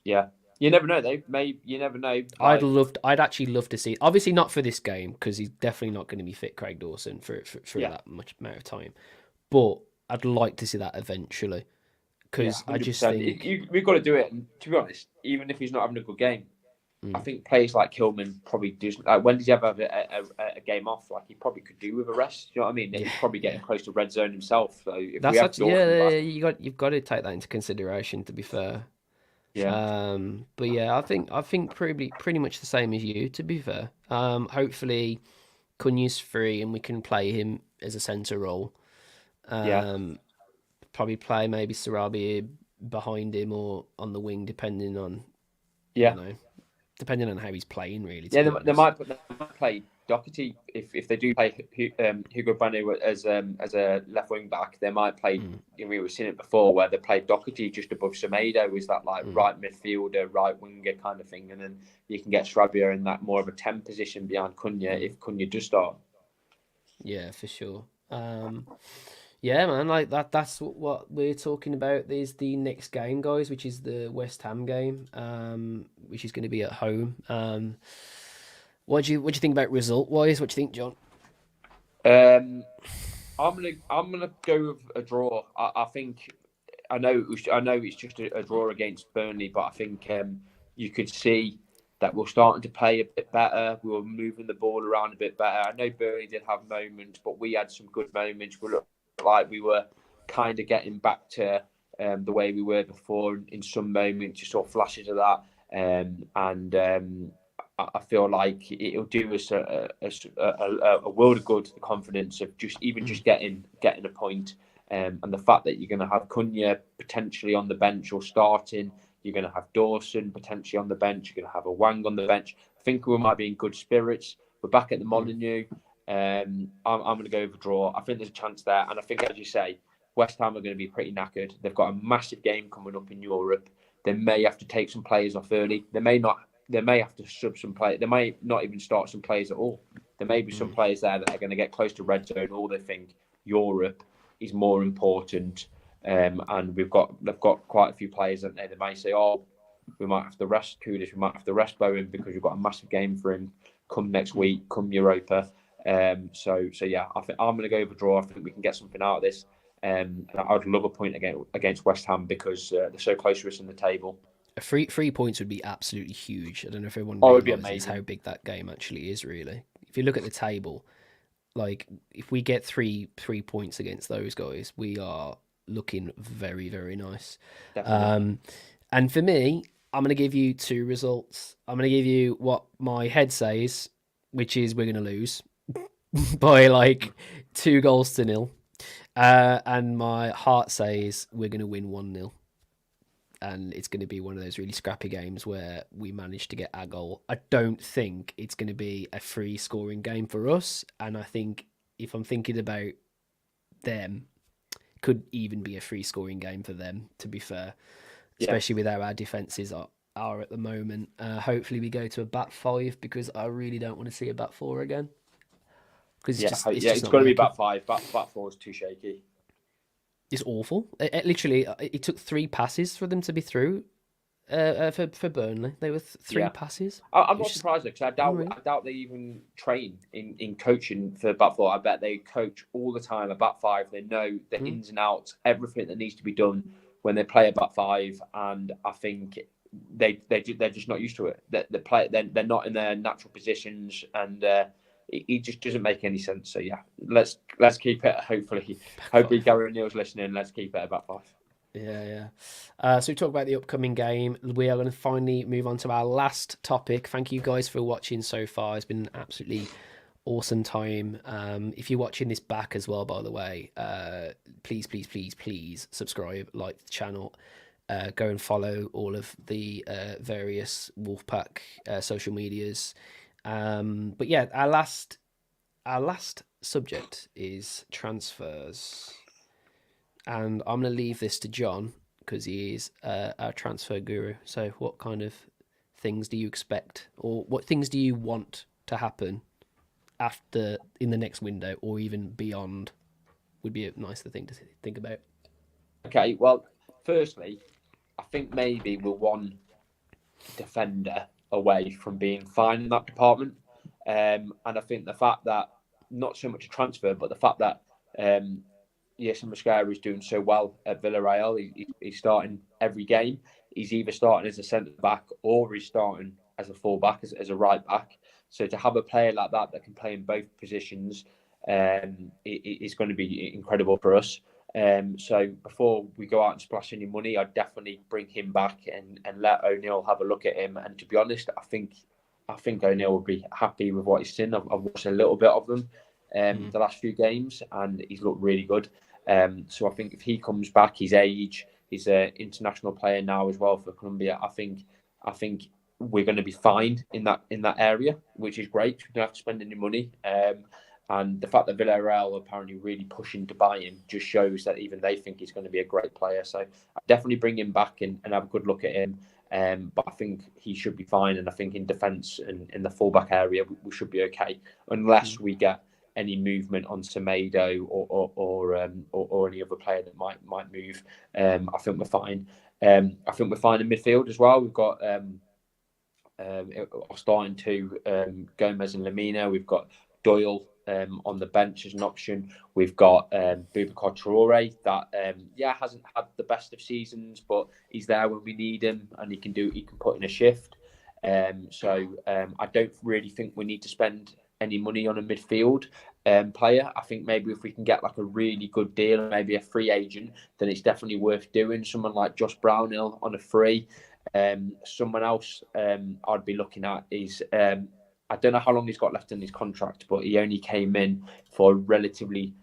Yeah. You never know, though. You never know. Like... I'd actually love to see. Obviously, not for this game because he's definitely not going to be fit, Craig Dawson, for that much amount of time. But I'd like to see that eventually because I just think we've got to do it. And to be honest, even if he's not having a good game. I think players like Kilman probably do. When did he ever have a game off? Like he probably could do with a rest. You know what I mean? He's probably getting close to red zone himself. So if you've got to take that into consideration. To be fair, but yeah, I think pretty much the same as you. To be fair, hopefully Cunha's free and we can play him as a centre role. Probably play maybe Sarabia behind him or on the wing, depending on depending on how he's playing, really. They might play Doherty if they do play Hugo Bueno as a left wing back. They might play. We've seen it before where they played Doherty just above Semedo, is that like right midfielder, right winger kind of thing, and then you can get Sarabia in that more of a 10 position behind Cunha if Cunha does start. Yeah, for sure. Yeah, man, like that's what we're talking about. There's the next game, guys, which is the West Ham game, which is going to be at home. What do you think about result wise? What do you think, John? I'm gonna go with a draw. I think I know it's just a draw against Burnley, but I think you could see that we're starting to play a bit better. We were moving the ball around a bit better. I know Burnley did have moments, but we had some good moments. We looked like we were kind of getting back to the way we were before in some moments. You saw flashes of that, I feel like it'll do us a world of good. The confidence of just getting a point, and the fact that you're going to have Cunha potentially on the bench or starting. You're going to have Dawson potentially on the bench. You're going to have a Wang on the bench. I think we might be in good spirits. We're back at the Molineux. I'm going to go with a draw. I think there's a chance there. And I think, as you say, West Ham are going to be pretty knackered. They've got a massive game coming up in Europe. They may have to take some players off early. They may not. They may have to sub some players. They may not even start some players at all. There may be some players there that are going to get close to red zone, or they think Europe is more important. And they've got quite a few players that they may say, oh, we might have to rest Kudus, we might have to rest Bowen because we've got a massive game for him come next week, come Europa. So yeah, I think I'm going to go with a draw. I think we can get something out of this. And I would love a point against West Ham because they're so close to us in the table. Three points would be absolutely huge. I don't know if everyone Oh, it'd be realizes how amazing. big that game actually is. Really, if you look at the table, like if we get three points against those guys, we are looking very very nice. Definitely. Um, and for me, I'm going to give you two results. I'm going to give you what my head says, which is we're going to lose by like 2 goals to nil, and my heart says we're going to win 1-0. And it's going to be one of those really scrappy games where we manage to get our goal. I don't think it's going to be a free scoring game for us. And I think if I'm thinking about them, could even be a free scoring game for them, to be fair, Yeah, especially with how our defences are at the moment. Hopefully we go to a back five because I really don't want to see a back four again because it's yeah. just It's not got to be working. back five. Back four is too shaky. It's awful. It took 3 passes for them to be through. For Burnley, they were three Yeah. passes. I'm It's not just surprised because unreal. I doubt they even train in coaching for back four. I bet they coach all the time at back five. They know the Mm. ins and outs, everything that needs to be done when they play a back five. And I think they're just not used to it. They're not in their natural positions, and it just doesn't make any sense. So yeah, let's keep it. Back Hopefully five. Gary Neal's listening. Let's keep it at back five. Yeah, yeah. So we talk about the upcoming game. We are going to finally move on to our last topic. Thank you guys for watching so far. It's been an absolutely awesome time. If you're watching this back as well, by the way, please, please, please, please subscribe, like the channel. Go and follow all of the various Wolfpack social medias. But yeah, our last subject is transfers, and I'm going to leave this to John because he is our transfer guru. So, what kind of things do you expect, or what things do you want to happen after in the next window, or even beyond? Would be a nice thing to think about. Okay. Well, firstly, I think maybe we're one defender away from being fine in that department. And I think the fact that not so much a transfer, but the fact that Yasin Mascara is doing so well at Villarreal, he's starting every game. He's either starting as a centre back or he's starting as a full back, as a right back. So to have a player like that can play in both positions is going to be incredible for us. So before we go out and splash any money, I'd definitely bring him back and let O'Neill have a look at him. And to be honest, I think O'Neill will be happy with what he's seen. I've watched a little bit of them Mm. the last few games, and he's looked really good. So I think if he comes back, his age, he's an international player now as well for Colombia. I think we're going to be fine in that area, which is great. We don't have to spend any money. And the fact that Villarreal are apparently really pushing to buy him just shows that even they think he's going to be a great player. So I definitely bring him back and have a good look at him. But I think he should be fine. And I think in defence and in the fullback area, we should be okay, unless Mm. we get any movement on Semedo or any other player that might move. I think we're fine. I think we're fine in midfield as well. We've got starting to Gomez and Lamina. We've got Doyle on the bench as an option. We've got Boubacar Traore that hasn't had the best of seasons, but he's there when we need him, and he can put in a shift. I don't really think we need to spend any money on a midfield player. I think maybe if we can get like a really good deal, maybe a free agent, then it's definitely worth doing. Someone like Josh Brownhill on a free. Someone else I'd be looking at is I don't know how long he's got left in his contract, but he only came in for relatively.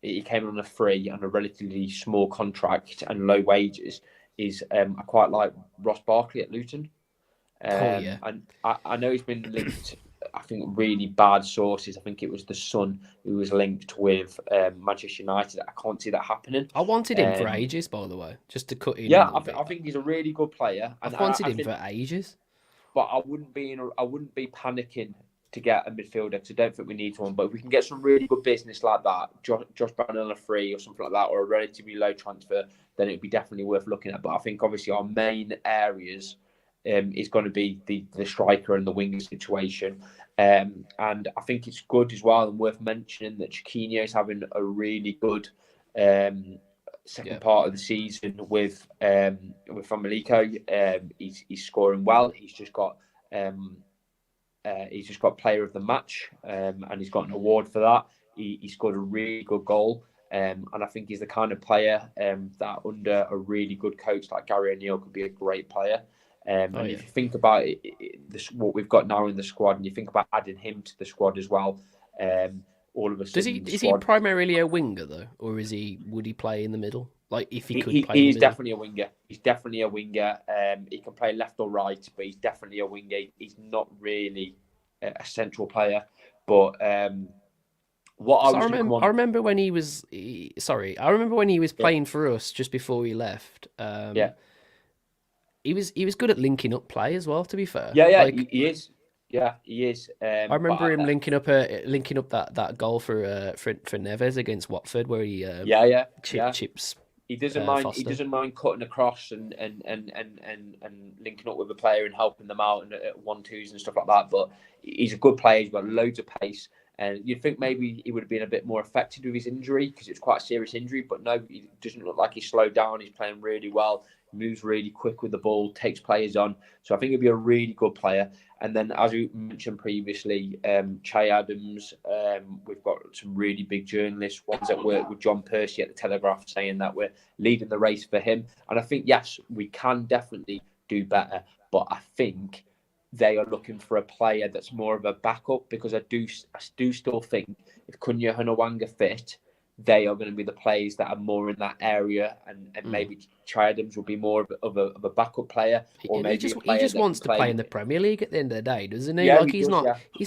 He came in on a free and a relatively small contract and low wages. I quite like Ross Barkley at Luton. Oh yeah. And I know he's been linked. I think really bad sources. I think it was the Sun who was linked with Manchester United. I can't see that happening. I wanted him for Um, ages, by the way, just to cut in a yeah, little I bit. think he's a really good player, and I've I, wanted I him think, for ages. but I wouldn't be panicking to get a midfielder because I don't think we need one. But if we can get some really good business like that, Josh Brown on a free or something like that, or a relatively low transfer, then it'd be definitely worth looking at. But I think obviously our main areas is going to be the striker and the winger situation. And I think it's good as well and worth mentioning that Chiquinho is having a really good second part of the season with Famalico. He's scoring well. He's just got player of the match, and he's got an award for that. He scored a really good goal. And I think he's the kind of player that under a really good coach like Gary O'Neill could be a great player. If you think about what we've got now in the squad, and you think about adding him to the squad as well, all of a sudden, is he primarily a winger though, or would he play in the middle? Like if he could play, he's definitely a winger. He's definitely a winger. He can play left or right, but he's definitely a winger. He's not really a central player, but. I remember when he was playing for us just before we left. He was good at linking up play as well. To be fair, he is. Yeah, he is. I remember him linking up that goal for Neves against Watford, where he chips. He doesn't mind. Foster. He doesn't mind cutting across and linking up with a player and helping them out and at 1-2s and stuff like that. But he's a good player. He's got loads of pace. And you'd think maybe he would have been a bit more affected with his injury because it's quite a serious injury. But no, he doesn't look like he's slowed down. He's playing really well, moves really quick with the ball, takes players on. So I think he'll be a really good player. And then, as we mentioned previously, Che Adams, we've got some really big journalists, ones that work with John Percy at the Telegraph, saying that we're leading the race for him. And I think, yes, we can definitely do better. But I think they are looking for a player that's more of a backup because I do still think if Cunha and Awanga fit, they are going to be the players that are more in that area, and maybe Che Adams will be more of a backup player, or maybe he just wants to play in the Premier League at the end of the day, doesn't he? Yeah, he's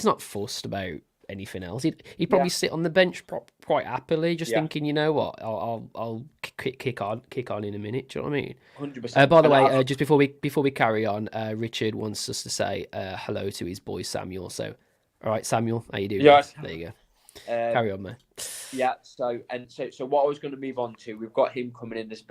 not fussed about anything else. He'd probably sit on the bench quite happily, just thinking, you know what, I'll kick on in a minute. Do you know what I mean? 100%. By the way, just before we carry on, Richard wants us to say hello to his boy Samuel. So, all right, Samuel, how you doing? Yeah, there you go. Carry on, man. Yeah. So what I was going to move on to, we've got him coming in as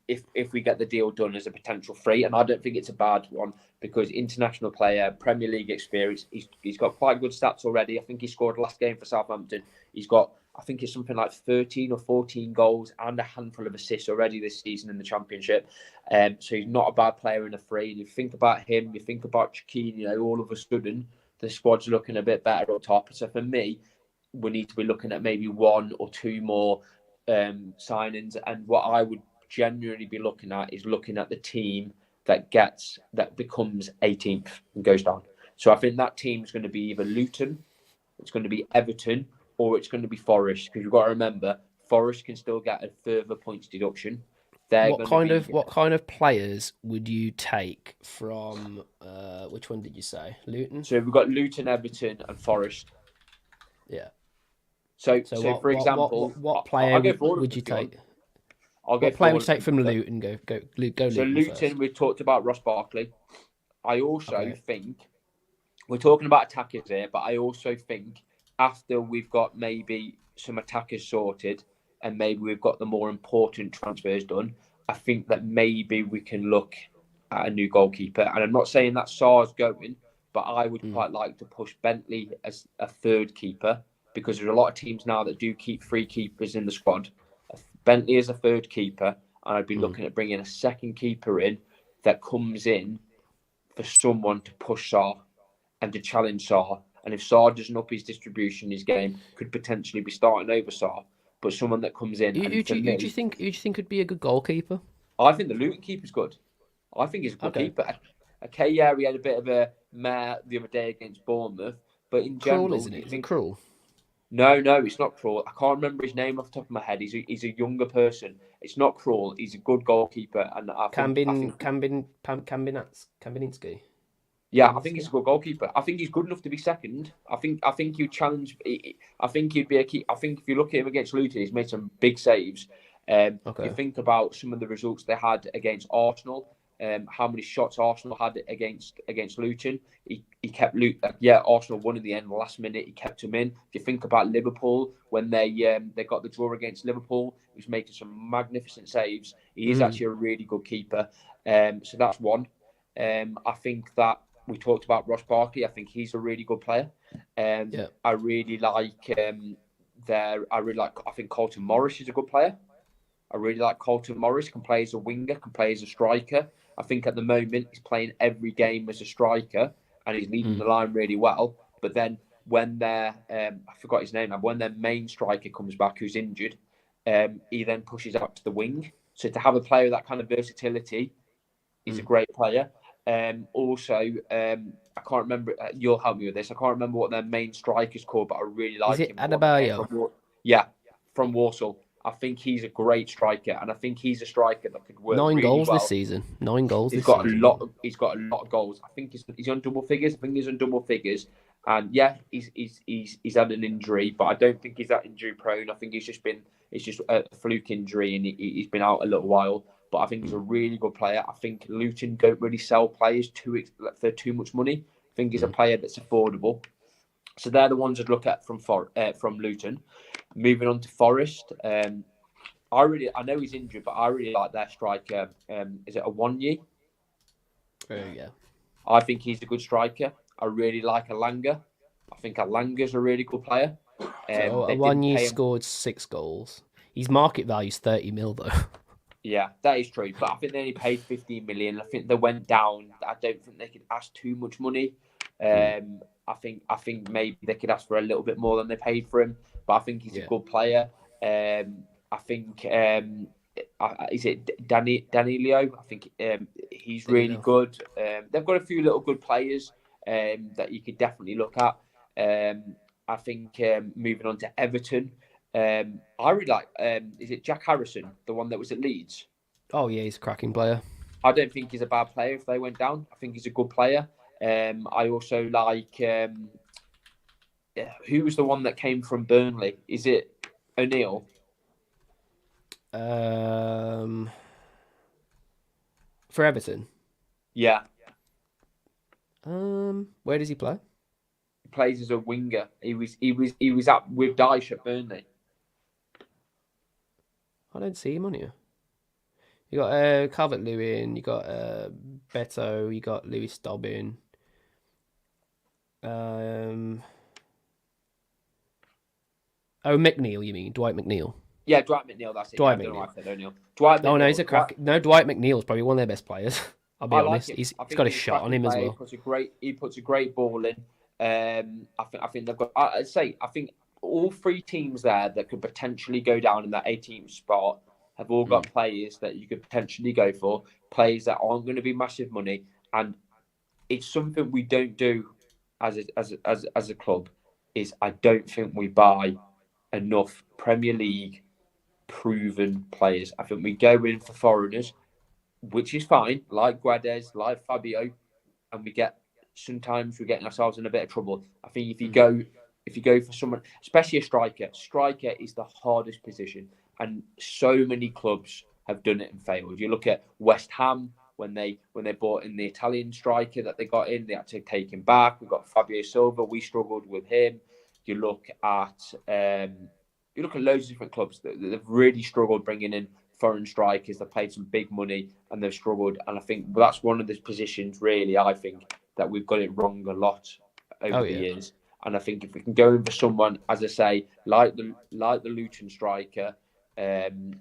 if we get the deal done as a potential free, and I don't think it's a bad one because international player, Premier League experience. He's got quite good stats already. I think he scored last game for Southampton. He's got, I think it's something like 13 or 14 goals and a handful of assists already this season in the Championship. So he's not a bad player in a free. And you think about him, you think about Chiquinho, all of a sudden the squad's looking a bit better up top. So for me, we need to be looking at maybe one or two more signings. And what I would genuinely be looking at is looking at the team that becomes 18th and goes down. So I think that team is going to be either Luton, it's going to be Everton, or it's going to be Forest. Because you've got to remember, Forest can still get a further points deduction. What kind of players would you take from which one did you say? Luton? So we've got Luton, Everton, and Forest. Yeah. So for example, what player would you take? What player would you take from Luton? Go Luton. So Luton, first. we talked about Ross Barkley. I also think we're talking about attackers here, but I also think after we've got maybe some attackers sorted and maybe we've got the more important transfers done, I think that maybe we can look at a new goalkeeper. And I'm not saying that Sarr's going, but I would quite like to push Bentley as a third keeper because there's a lot of teams now that do keep three keepers in the squad. Bentley is a third keeper, and I'd be looking at bringing a second keeper in that comes in for someone to push Sarr and to challenge Sarr. And if Sarr doesn't up his distribution, his game could potentially be starting over Sarr. But someone that comes in. Who do you think would be a good goalkeeper? I think the Luton keeper's good. I think he's a good keeper. Okay, yeah, he had a bit of a mare the other day against Bournemouth, but in general, Cruel, isn't it? Is it Cruel? No, it's not Cruel. I can't remember his name off the top of my head. He's a younger person. It's not Cruel. He's a good goalkeeper, and Kambininski. Yeah, I think he's a good goalkeeper. I think he's good enough to be second. I think you challenge. I think he'd be a key. I think if you look at him against Luton, he's made some big saves. You think about some of the results they had against Arsenal. How many shots Arsenal had against Luton. He kept Luton. Yeah, Arsenal won in the end, the last minute. He kept him in. If you think about Liverpool, when they got the draw against Liverpool, he was making some magnificent saves. He is actually a really good keeper. So that's one. I think that we talked about Ross Barkley. I think he's a really good player. Yeah. I really like I really like. I think Colton Morris is a good player. I really like Colton Morris. Can play as a winger. Can play as a striker. I think at the moment he's playing every game as a striker and he's leading the line really well. But then when I forgot his name, and when their main striker comes back who's injured, he then pushes out to the wing. So to have a player with that kind of versatility, he's a great player. I can't remember. You'll help me with this. I can't remember what their main striker's called, but I really Is like it him. Adebayo? From Warsaw. I think he's a great striker, and I think he's a striker that could work 9 really goals this well. season. 9 goals He's this got season. He's got a lot of goals. I think he's on double figures. I think he's on double figures. And yeah, he's had an injury, but I don't think he's that injury prone. I think it's just a fluke injury, and he's been out a little while. But I think he's a really good player. I think Luton don't really sell players for too much money. I think he's a player that's affordable. So they're the ones I'd look at from Luton. Moving on to Forest, I know he's injured, but I really like their striker. Is it Awoniyi? Yeah. I think he's a good striker. I really like Alanga. I think Alanga's a really good player. Awoniyi scored 6 goals. His market value's 30 mil though. Yeah, that is true. But I think they only paid 15 million. I think they went down. I don't think they could ask too much money. I think maybe they could ask for a little bit more than they paid for him. But I think he's a good player. I think is it Danilo? I think he's really good. They've got a few little good players that you could definitely look at. I think moving on to Everton. I really like. Is it Jack Harrison, the one that was at Leeds? Oh yeah, he's a cracking player. I don't think he's a bad player if they went down. I think he's a good player. I also like. Who was the one that came from Burnley? Is it O'Neill? For Everton. Yeah. Where does he play? He plays as a winger. He was up with Dyche at Burnley. I don't see him on here. You got Calvert-Lewin, you got Beto, you got Lewis Dobbin. McNeil, you mean Dwight McNeil? Yeah, Dwight McNeil. That's it. Dwight I don't know McNeil. why I said O'Neill. Dwight McNeil. Oh no, he's a crack. No, Dwight McNeil's probably one of their best players. I'll be honest. Like he's got a shot on him as well. He puts a great ball in. I think they've got. I think all 3 teams there that could potentially go down in that 18th spot have all got players that you could potentially go for. Players that aren't going to be massive money, and it's something we don't do as a club. Is I don't think we buy enough Premier League proven players. I think we go in for foreigners, which is fine, like Guedes, like Fabio, and sometimes we're getting ourselves in a bit of trouble. I think if you go for someone, especially a striker is the hardest position, and so many clubs have done it and failed. You look at West Ham when they bought in the Italian striker that they got in, they had to take him back. We've got Fabio Silva, we struggled with him. You look at loads of different clubs that have really struggled bringing in foreign strikers. They've paid some big money and they've struggled. And I think that's one of the positions, really, I think, that we've got it wrong a lot over the years. And I think if we can go in for someone, as I say, like the Luton striker,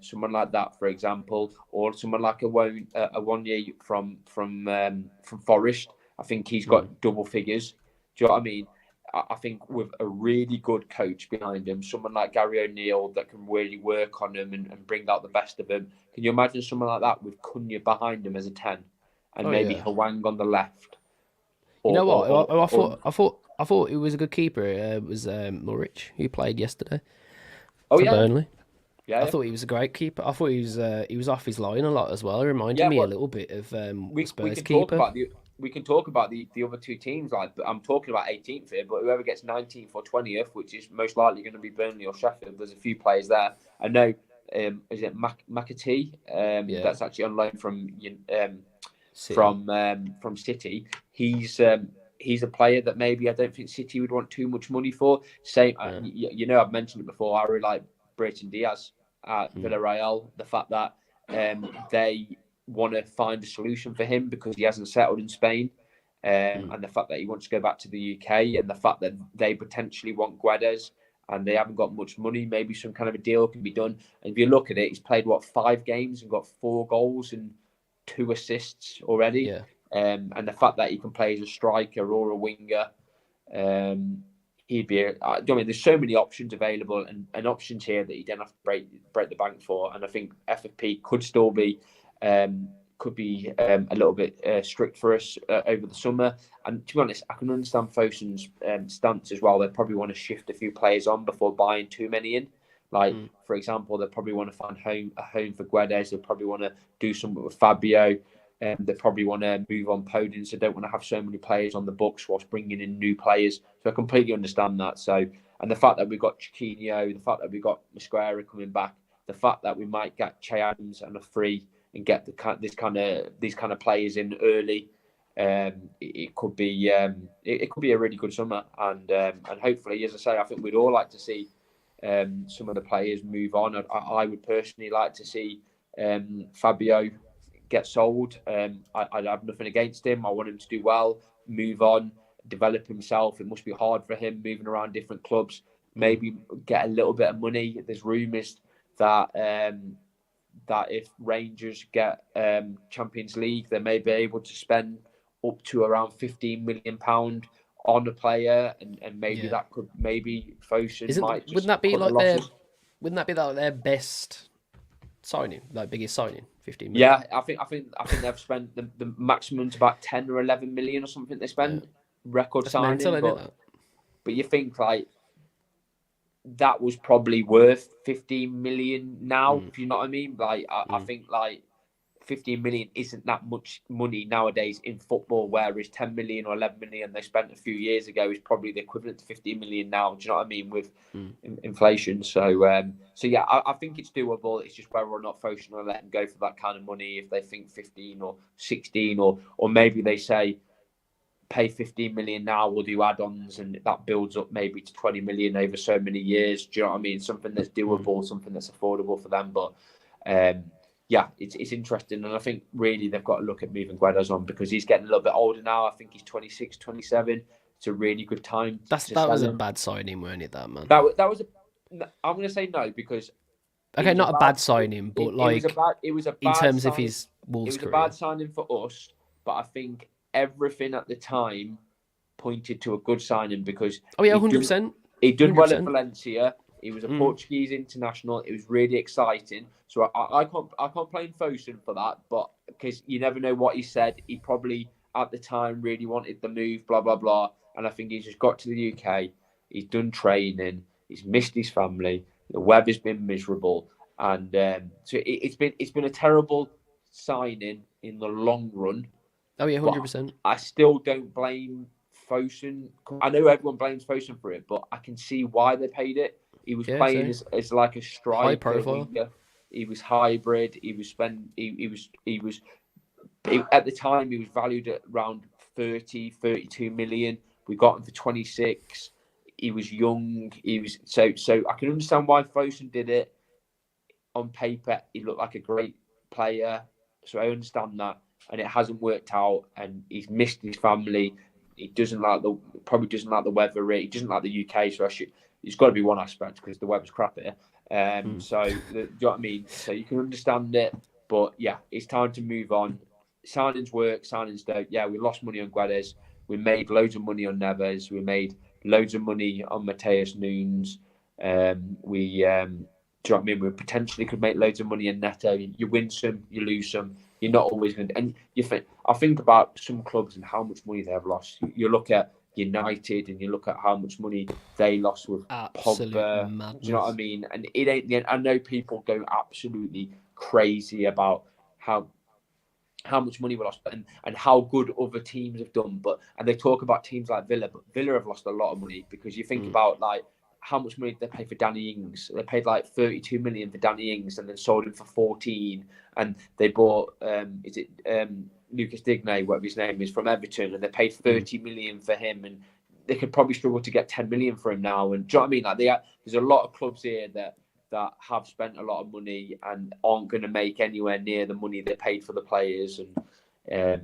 someone like that, for example, or someone like Awoniyi from Forest, I think he's got double figures. Do you know what I mean? I think with a really good coach behind him, someone like Gary O'Neill that can really work on him and bring out the best of him. Can you imagine someone like that with Cunha behind him as a 10 and maybe Hwang on the left? You know what? I thought it was a good keeper. It was Norwich who played yesterday for Burnley. Yeah, I thought he was a great keeper. I thought he was off his line a lot as well. It reminded me a little bit of Spurs keeper. We can talk about the other 2 teams. Like I'm talking about 18th here, but whoever gets 19th or 20th, which is most likely going to be Burnley or Sheffield, there's a few players there. I know. Is it McAtee? That's actually on loan from City. He's a player that maybe I don't think City would want too much money for. Same, I've mentioned it before. I really like Brayton Diaz at Villarreal. The fact that want to find a solution for him because he hasn't settled in Spain. And the fact that he wants to go back to the UK, and the fact that they potentially want Guedes and they haven't got much money, maybe some kind of a deal can be done. And if you look at it, he's played 5 games and got 4 goals and 2 assists already. Yeah. And the fact that he can play as a striker or a winger, he'd be. I mean, there's so many options available, and options here that you don't have to break the bank for. And I think FFP could still be. A little bit strict for us over the summer. And to be honest, I can understand Fosun's stance as well. They probably want to shift a few players on before buying too many in. Like, for example, they probably want to find a home for Guedes. They probably want to do something with Fabio. They probably want to move on Podence. So they don't want to have so many players on the books whilst bringing in new players. So I completely understand that. So, and the fact that we've got Chiquinho, the fact that we've got Mosquera coming back, the fact that we might get Che Adams and a free and get these kind of players in early, it could be a really good summer, and hopefully, as I say, I think we'd all like to see some of the players move on. I would personally like to see Fabio get sold. I'd have nothing against him. I want him to do well, move on, develop himself. It must be hard for him moving around different clubs. Maybe get a little bit of money. There's rumours that if Rangers get Champions League, they may be able to spend up to around £15 million on a player, and maybe that could Fosun might. Wouldn't that be like their best signing, like biggest signing? 15 million. Yeah, I think they've spent the maximum's about 10 or 11 million or something. They spent record signing, but you think like that was probably worth 15 million now, if you know what I mean. Like, I think like 15 million isn't that much money nowadays in football, whereas 10 million or 11 million they spent a few years ago is probably the equivalent to 15 million now. Do you know what I mean, with inflation? So yeah, I think it's doable. It's just whether or not Fosun will let them go for that kind of money, if they think 15 or 16, or maybe they say pay 15 million now, we'll do add-ons, and that builds up maybe to 20 million over so many years. Do you know what I mean? Something that's doable, something that's affordable for them. But yeah, it's interesting, and I think really they've got to look at moving Guedes on because he's getting a little bit older now. I think he's 26, 27. It's a really good time. That was a bad signing, weren't it? That man. That was I'm going to say no because. Okay, not a bad signing, but it was a bad in terms of his Wolves career. It was a bad signing for us, but I think everything at the time pointed to a good signing because 100%. He did well at Valencia. He was a Portuguese international. It was really exciting. So I can't blame Fosun for that, but because you never know what he said. He probably at the time really wanted the move, blah blah blah. And I think he's just got to the UK. He's done training. He's missed his family. The weather's been miserable, and so it's been a terrible signing in the long run. Oh yeah, 100%. I still don't blame Fosun. I know everyone blames Fosun for it, but I can see why they paid it. He was playing as like a striker. High profile. He was hybrid. He was at the time he was valued at around 32 million. We got him for 26. He was young. He was so I can understand why Fosun did it. On paper, he looked like a great player, so I understand that. And it hasn't worked out, and he's missed his family. He probably doesn't like the weather. He doesn't like the UK, so it's got to be one aspect because the weather's crap here. So do you know what I mean? So you can understand it, but yeah, it's time to move on. Signings work, signings don't. Yeah, we lost money on Guedes. We made loads of money on Neves. We made loads of money on Mateus Nunes. Do you know what I mean? We potentially could make loads of money in Neto. You win some, you lose some. You're not always going to. And I think about some clubs and how much money they have lost. You look at United and you look at how much money they lost with Pogba. Madness. Do you know what I mean? And it ain't the end. I know people go absolutely crazy about how much money we lost and how good other teams have done. And they talk about teams like Villa, but Villa have lost a lot of money because you think about like how much money did they pay for Danny Ings? They paid like 32 million for Danny Ings and then sold him for 14. And they bought Lucas Digne, whatever his name is, from Everton, and they paid 30 million for him. And they could probably struggle to get 10 million for him now. And do you know what I mean? Like there's a lot of clubs here that that have spent a lot of money and aren't going to make anywhere near the money they paid for the players,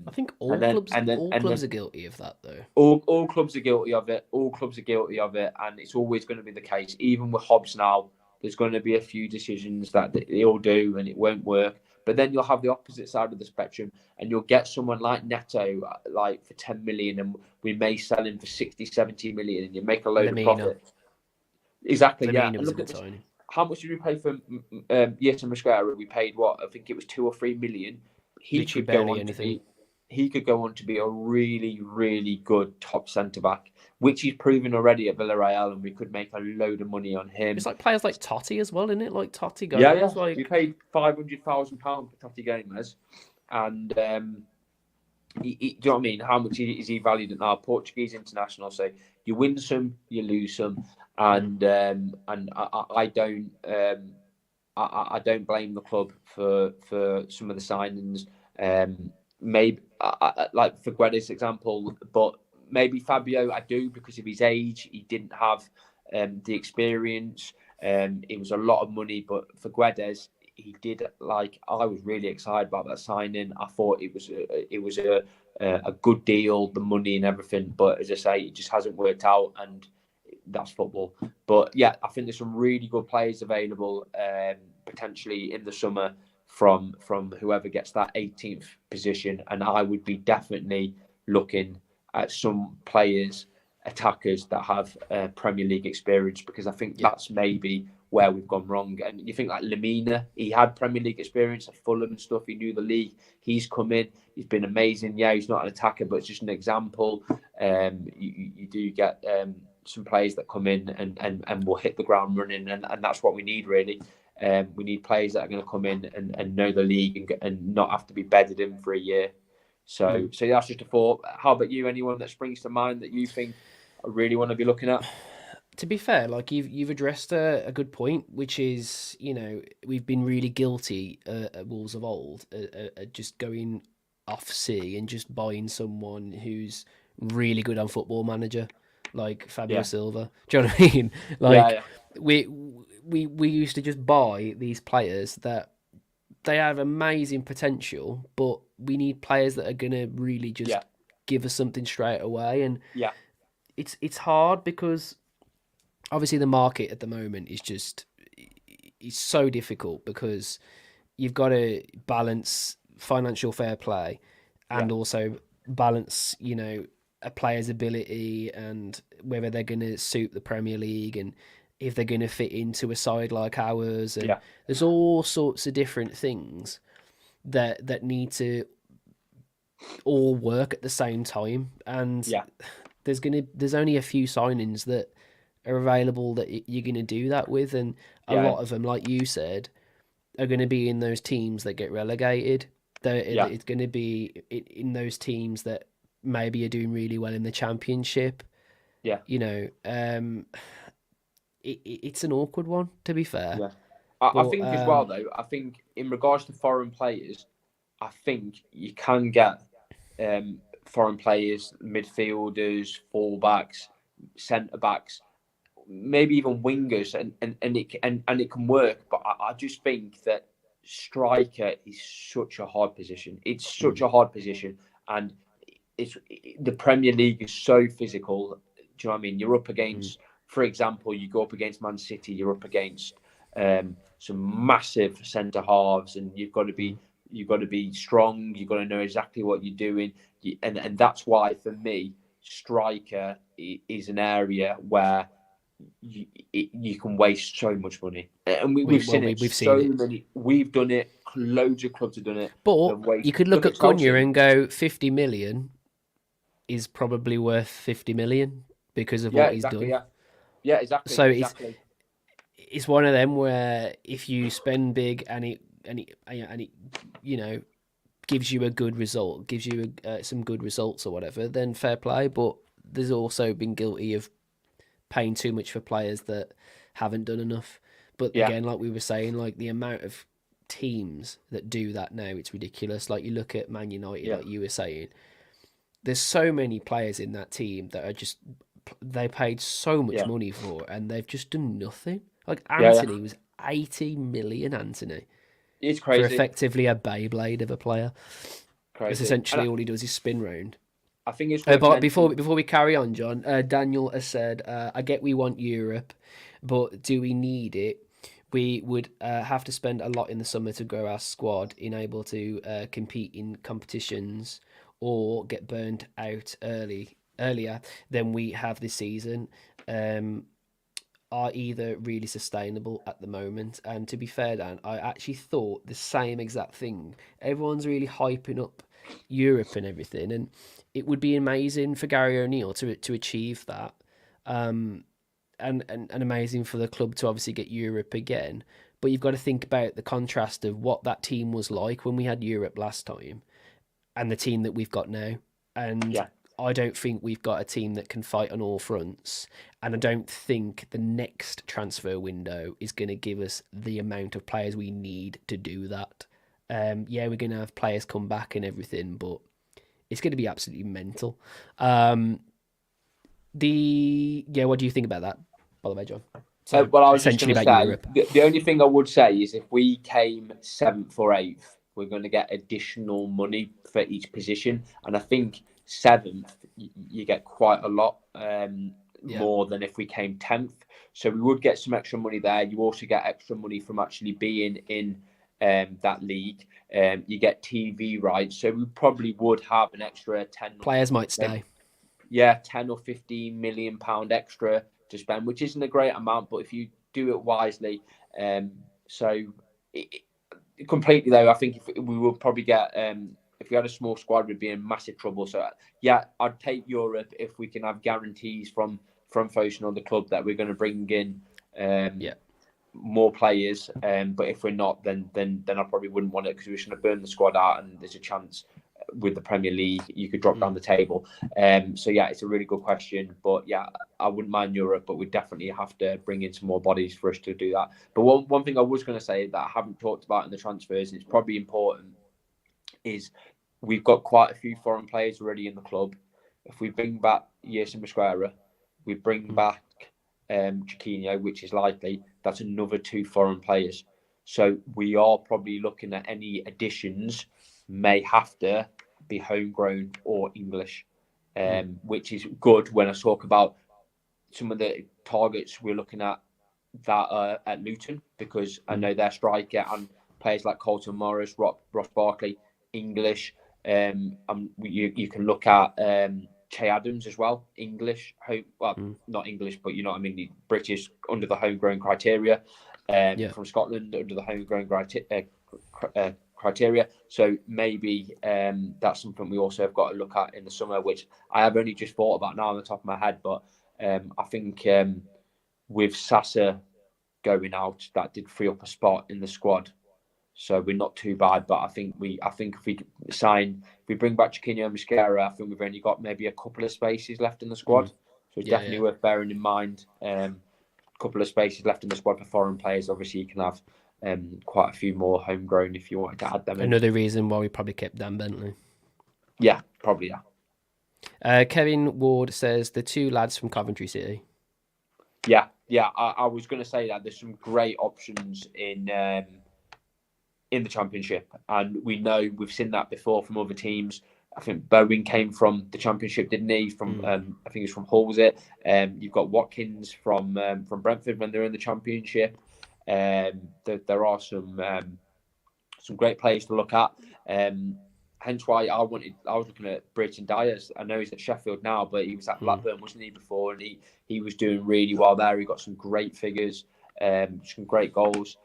I think and then all clubs are guilty of that though. all clubs are guilty of it. All clubs are guilty of it, and it's always going to be the case. Even with Hobbs now, there's going to be a few decisions that they'll do and it won't work. But then you'll have the opposite side of the spectrum, and you'll get someone like Neto, like for 10 million, and we may sell him for 60, 70 million, and you make a load of Lamina. profit. Exactly, yeah. Lamina And was a look good at this. signing. How much did we pay for Yeta Mosquera? We paid what? I think it was 2 or 3 million. He Literally could go barely on to anything. be he could go on to be a really, really good top centre back, which he's proven already at Villarreal, and we could make a load of money on him. It's like players like Totti as well, isn't it? Like Totti Yeah, yeah. goes We like paid £500,000 for Totti Gamers, and do you know what I mean? How much is he valued at now? Portuguese international. So you win some, you lose some, and I don't I don't blame the club for some of the signings. Maybe like for Guedes' example, but maybe Fabio I do because of his age. He didn't have the experience. It was a lot of money, but for Guedes, he did like I was really excited about that signing. I thought it was a good deal, the money and everything. But as I say, it just hasn't worked out, and that's football. But yeah, I think there's some really good players available potentially in the summer from whoever gets that 18th position, and I would be definitely looking at some players, attackers that have Premier League experience, because I think yeah. that's maybe where we've gone wrong. And you think like Lamina, he had Premier League experience at Fulham and stuff. He knew the league. He's come in. He's been amazing. Yeah, he's not an attacker, but it's just an example. You do get some players that come in and will hit the ground running, and that's what we need really. We need players that are going to come in and know the league and not have to be bedded in for a year. So that's just a thought. How about you? Anyone that springs to mind that you think I really want to be looking at? To be fair, like you've addressed a good point, which is we've been really guilty at Wolves of old at just going off sea and just buying someone who's really good on Football Manager, like Fabio Yeah, Silva. Do you know what I mean? yeah, Like yeah, we used to just buy these players that they have amazing potential, but we need players that are gonna really yeah, just give us something straight away, and yeah, it's hard because obviously the market at the moment is just it's so difficult because you've got to balance financial fair play yeah, and also balance a player's ability and whether they're going to suit the Premier League and if they're going to fit into a side like ours, and yeah, there's all sorts of different things that need to all work at the same time, and yeah, there's only a few signings that are available that you're going to do that with, and a yeah, lot of them, like you said, are going to be in those teams that get relegated. yeah, It's going to be in those teams that maybe are doing really well in the Championship. yeah, It's an awkward one, to be fair. yeah. I But think as well though. I think in regards to foreign players, I think you can get foreign players, midfielders, fullbacks, centre backs, maybe even wingers, and it can work. But I just think that striker is such a hard position. It's such mm, a hard position, and the Premier League is so physical. Do you know what I mean? You're up mm, against, for example, you go up against Man City. You're up against some massive centre halves, and mm, you've got to be strong. You've got to know exactly what you're doing, and that's why for me, striker is an area where you can waste so much money, and we've seen it. we've seen So it. many, we've done it. Loads of clubs have done it. But They've you wasted. could look Look at at Cunha Chelsea. and go 50 million is probably worth 50 million because of Yeah, what he's exactly. done. Yeah, yeah, exactly, So exactly. it's one of them where if you spend big and it gives you a good result, gives you some good results or whatever, then fair play. But there's also been guilty of paying too much for players that haven't done enough. But Yeah, again, like we were saying, like the amount of teams that do that now, it's ridiculous. Like you look at Man United, yeah, like you were saying, there's so many players in that team that are just they paid so much yeah, money for and they've just done nothing. Like yeah, yeah, Anthony was 80 million, Anthony, It's for crazy, effectively a Beyblade of a player. It's crazy. And essentially all he does is spin round. I think it's worth But before mentioning. we carry on, John, Daniel has said, "I get we want Europe, but do we need it? We would have to spend a lot in the summer to grow our squad, in able to compete in competitions, or get burned out earlier than we have this season. Um, are either really sustainable at the moment. And to be fair, Dan, I actually thought the same exact thing. Everyone's really hyping up Europe and everything, and it would be amazing for Gary O'Neill to achieve that, and amazing for the club to obviously get Europe again. But you've got to think about the contrast of what that team was like when we had Europe last time, and the team that we've got now. And Yeah, I don't think we've got a team that can fight on all fronts. And I don't think the next transfer window is going to give us the amount of players we need to do that. Yeah, we're going to have players come back and everything, but it's going to be absolutely mental. What do you think about that, by the way, John? So well, I was just essentially going to about say Europe. the only thing I would say is if we came 7th or 8th, we're going to get additional money for each position, and I think 7th you get quite a lot Yeah. more than if we came 10th. So we would get some extra money there. You also get extra money from actually being in that league. You get TV rights, so we probably would have an extra 10. Players might stay. Yeah, 10 or 15 million pound extra to spend, which isn't a great amount, but if you do it wisely, so completely though, I think if we would probably get if we had a small squad, we'd be in massive trouble. So yeah, I'd take Europe if we can have guarantees from Fosun or the club that we're going to bring in Yeah. more players. But if we're not, then I probably wouldn't want it because we're just going to burn the squad out, and there's a chance with the Premier League you could drop down the table. So yeah, it's a really good question. But yeah, I wouldn't mind Europe, but we definitely have to bring in some more bodies for us to do that. But one thing I was going to say that I haven't talked about in the transfers, and it's probably important, is we've got quite a few foreign players already in the club. If we bring back Yersin Mosquera, we bring back Chiquinho, which is likely, that's another 2 foreign players. So we are probably looking at any additions may have to be homegrown or English, which is good when I talk about some of the targets we're looking at that are at Luton, because I know their striker and players like Colton Morris, Ross Barkley, English. You can look at Che Adams as well, English, not English, but you know what I mean, British under the homegrown criteria, from Scotland under the homegrown criteria. So maybe that's something we also have got to look at in the summer, which I have only just thought about now on the top of my head. But I think with Sasa going out, that did free up a spot in the squad. So we're not too bad, but I think if we bring back Chiquinho and Mosquera, I think we've only got maybe a couple of spaces left in the squad. So it's definitely worth bearing in mind. A couple of spaces left in the squad for foreign players. Obviously, you can have quite a few more homegrown if you wanted to add them in. Another reason why we probably kept Dan Bentley. Yeah, probably, yeah. Kevin Ward says the 2 lads from Coventry City. Yeah. I was going to say that there's some great options in the Championship, and we've seen that before from other teams. I think Bowen came from the Championship, didn't he? From I think he's from Hull, was it? You've got Watkins from Brentford when they're in the Championship. There are some great players to look at. Hence why I was looking at Bridge and Dyers. I know he's at Sheffield now, but he was at Blackburn, wasn't he, before? And he was doing really well there. He got some great figures, some great goals.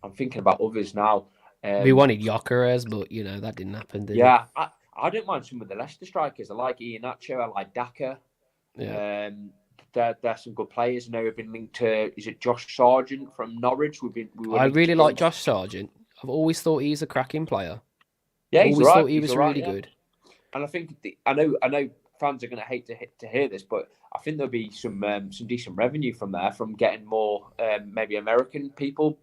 I'm thinking about others now. We wanted Gyökeres, but that didn't happen, did it? Yeah, I don't mind some of the Leicester strikers. I like Iheanacho, I like Daka. Yeah. They're some good players. I know we've been linked to, is it Josh Sargent from Norwich? I really like Josh Sargent. I've always thought he's a cracking player. Yeah, he's always thought he was really good. And I think I know fans are going to hate to hear this, but I think there'll be some decent revenue from there, from getting more maybe American people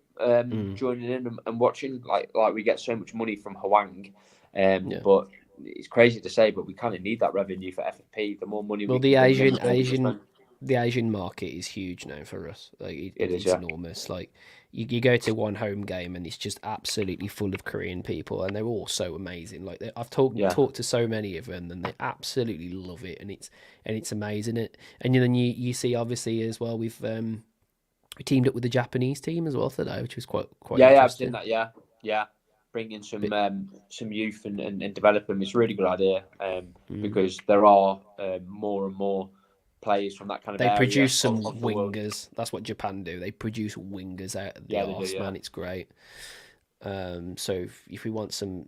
joining in and watching. Like we get so much money from Hwang, but it's crazy to say, but we kind of need that revenue for FFP. The more money, the the Asian market is huge now for us. Like It is, it's yeah. enormous. Like you go to one home game and it's just absolutely full of Korean people, and they're all so amazing. Like I've Yeah. talked to so many of them, and they absolutely love it, and it's amazing. And then you see obviously as well we teamed up with the Japanese team as well today, which was quite Yeah, yeah, I've seen interesting. that. Yeah, yeah. Bringing But some youth and develop them is a really good idea. mm, Because there are more and more players from that kind of they area produce some of the world. wingers. That's what Japan do. They produce wingers out of the Yeah, they do. arse, Yeah, man. It's great. So if we want some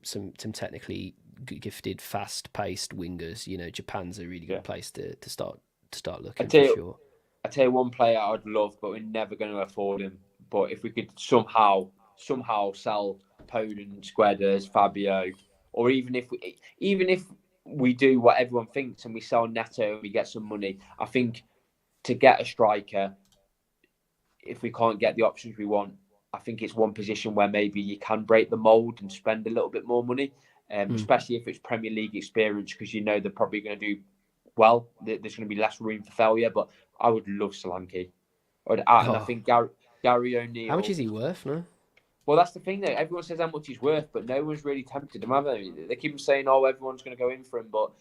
technically gifted, fast-paced wingers, Japan's a really yeah. good place to start I looking tell for you, sure. I tell you one player I'd love, but we're never going to afford him. But if we could somehow sell Podence, Guedes, Fabio, or even if we do what everyone thinks and we sell Neto and we get some money, I think to get a striker, if we can't get the options we want, I think it's one position where maybe you can break the mold and spend a little bit more money, Mm. especially if it's Premier League experience, because they're probably going to do well. There's going to be less room for failure, but I would love Solanke. And I Oh, think Gary how much O'Neill. is he worth now? Well, that's the thing, though. Everyone says how much he's worth, but no one's really tempted him, have they? They keep saying, "Oh, everyone's going to go in for him," but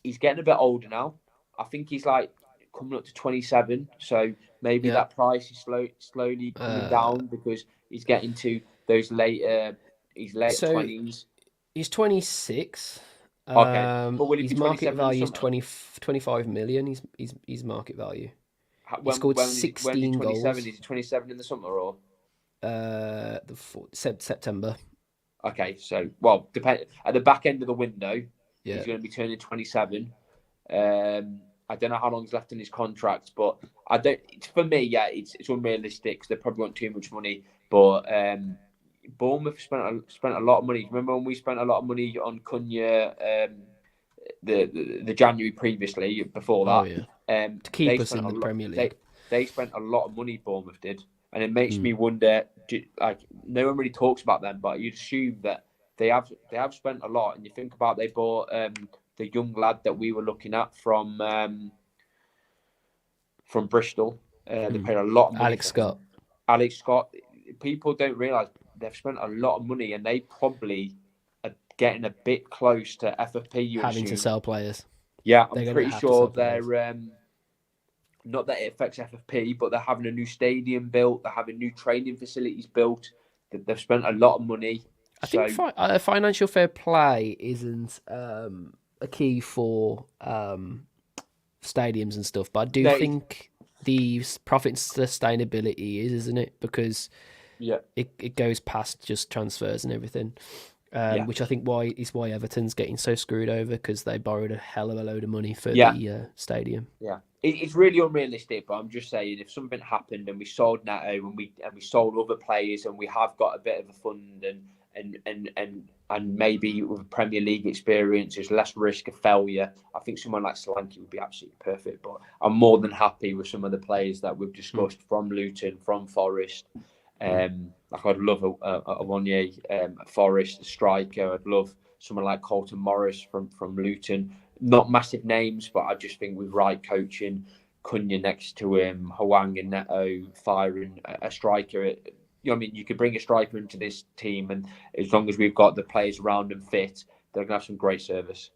he's getting a bit older now. I think he's like coming up to 27, so maybe Yeah. that price is slowly coming Uh, down because he's getting to those his later so 20s. he's 26. Okay, but will he His be market 27 in the value is summer? 25 million. His market value. He When scored when is he 16 27? goals. Is he 27 in the summer or? September. Okay, so well, depend at the back end of the window, Yeah. he's going to be turning 27. I don't know how long he's left in his contract, but I don't. For me, yeah, it's unrealistic. 'Cause they probably want too much money. But Bournemouth spent a lot of money. Remember when we spent a lot of money on Cunha, the January previously before Oh that, yeah. To they keep us spent in a the lot. Premier League. They spent a lot of money. Bournemouth did, and it makes Mm. me wonder. Like no one really talks about them, but you'd assume that they have spent a lot. And you think about they bought the young lad that we were looking at from Bristol. They Mm. paid a lot of money Alex for him. Scott. Alex Scott. People don't realise they've spent a lot of money, and they probably are getting a bit close to FFP. You would Having to assume. sell players. Yeah, I'm They're gonna pretty have to sure sell players. they're not that it affects FFP, but they're having a new stadium built. They're having new training facilities built. They've spent a lot of money. I think So financial fair play isn't a key for stadiums and stuff, but I do no, think the profit sustainability is, isn't it? Because yeah, it goes past just transfers and everything. yeah, Which I think why Everton's getting so screwed over because they borrowed a hell of a load of money for yeah, the stadium. yeah. It's really unrealistic, but I'm just saying if something happened and we sold Neto and we sold other players and we have got a bit of a fund and maybe with Premier League experience, there's less risk of failure. I think someone like Solanke would be absolutely perfect. But I'm more than happy with some of the players that we've Mm, discussed from Luton, from Forest. mm. Like I'd love a Wanye, a Forest, a striker. I'd love someone like Colton Morris from Luton. Not massive names, but I just think with right coaching, Cunha next to him, Hwang and Neto firing a striker. You know what I mean? You could bring a striker into this team, and as long as we've got the players around them fit, they're going to have some great service.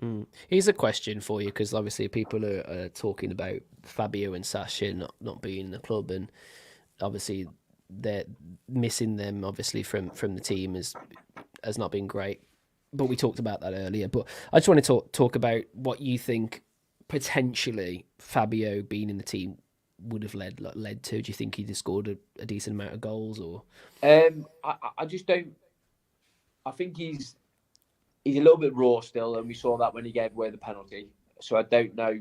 Mm. Here's a question for you because obviously people are talking about Fabio and Sasha not being in the club, and obviously they're missing them obviously from the team has not been great. But we talked about that earlier. But I just want to talk about what you think potentially Fabio being in the team would have led to. Do you think he'd have scored a decent amount of goals or? I just don't. I think he's a little bit raw still, and we saw that when he gave away the penalty. So I don't know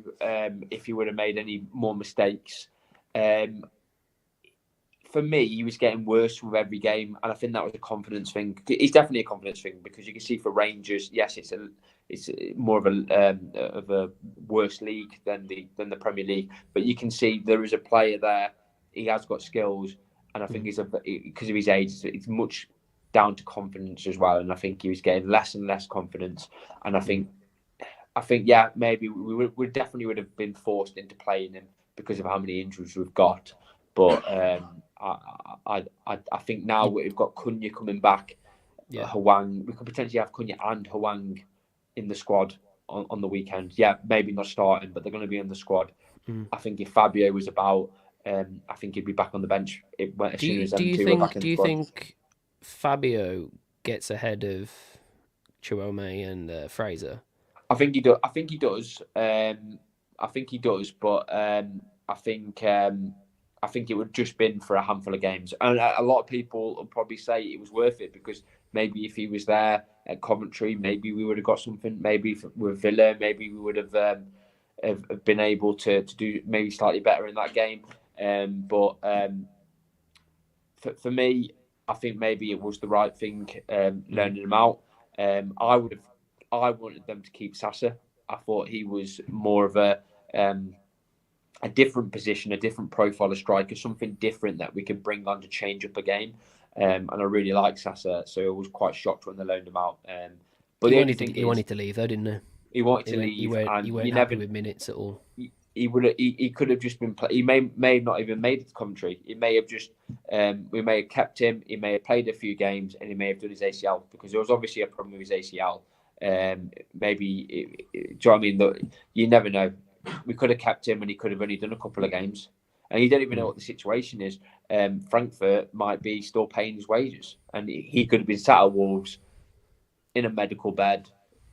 if he would have made any more mistakes. Um, for me, he was getting worse with every game, and I think that was a confidence thing. It's definitely a confidence thing because you can see for Rangers, yes, it's more of a worse league than the Premier League, but you can see there is a player there. He has got skills, and I think because of his age, it's much down to confidence as well. And I think he was getting less and less confidence, and I think yeah, maybe we definitely would have been forced into playing him because of how many injuries we've got. But I think now we've got Cunha coming back, Yeah. Hwang. We could potentially have Cunha and Hwang in the squad on the weekend. Yeah, maybe not starting, but they're going to be in the squad. I think if Fabio was about, I think he'd be back on the bench as Do soon you as do them you two were back think in do the you squad. think Fabio gets ahead of Chiwome and Fraser? I think he does. I think he does. I think he does, but I think it would just been for a handful of games, and a lot of people will probably say it was worth it because maybe if he was there at Coventry, maybe we would have got something. Maybe with Villa, maybe we would have been able to do maybe slightly better in that game. But for me, I think maybe it was the right thing loaning him out. I wanted them to keep Sasa. I thought he was more of a different position, a different profile of striker, something different that we could bring on to change up a game. And I really like Sasa, so I was quite shocked when they loaned him out. But the only thing He is, wanted to leave though, didn't he? he wanted to He leave, weren't and you happy never. with minutes at all. He could have just been. He may have not even made it to Coventry. He may have just. We may have kept him. He may have played a few games, and he may have done his ACL because there was obviously a problem with his ACL. Maybe. Do you know what I mean? You never know. We could have kept him, and he could have only done a couple of games, and you don't even know what the situation is. Frankfurt might be still paying his wages, and he could have been sat at Wolves in a medical bed.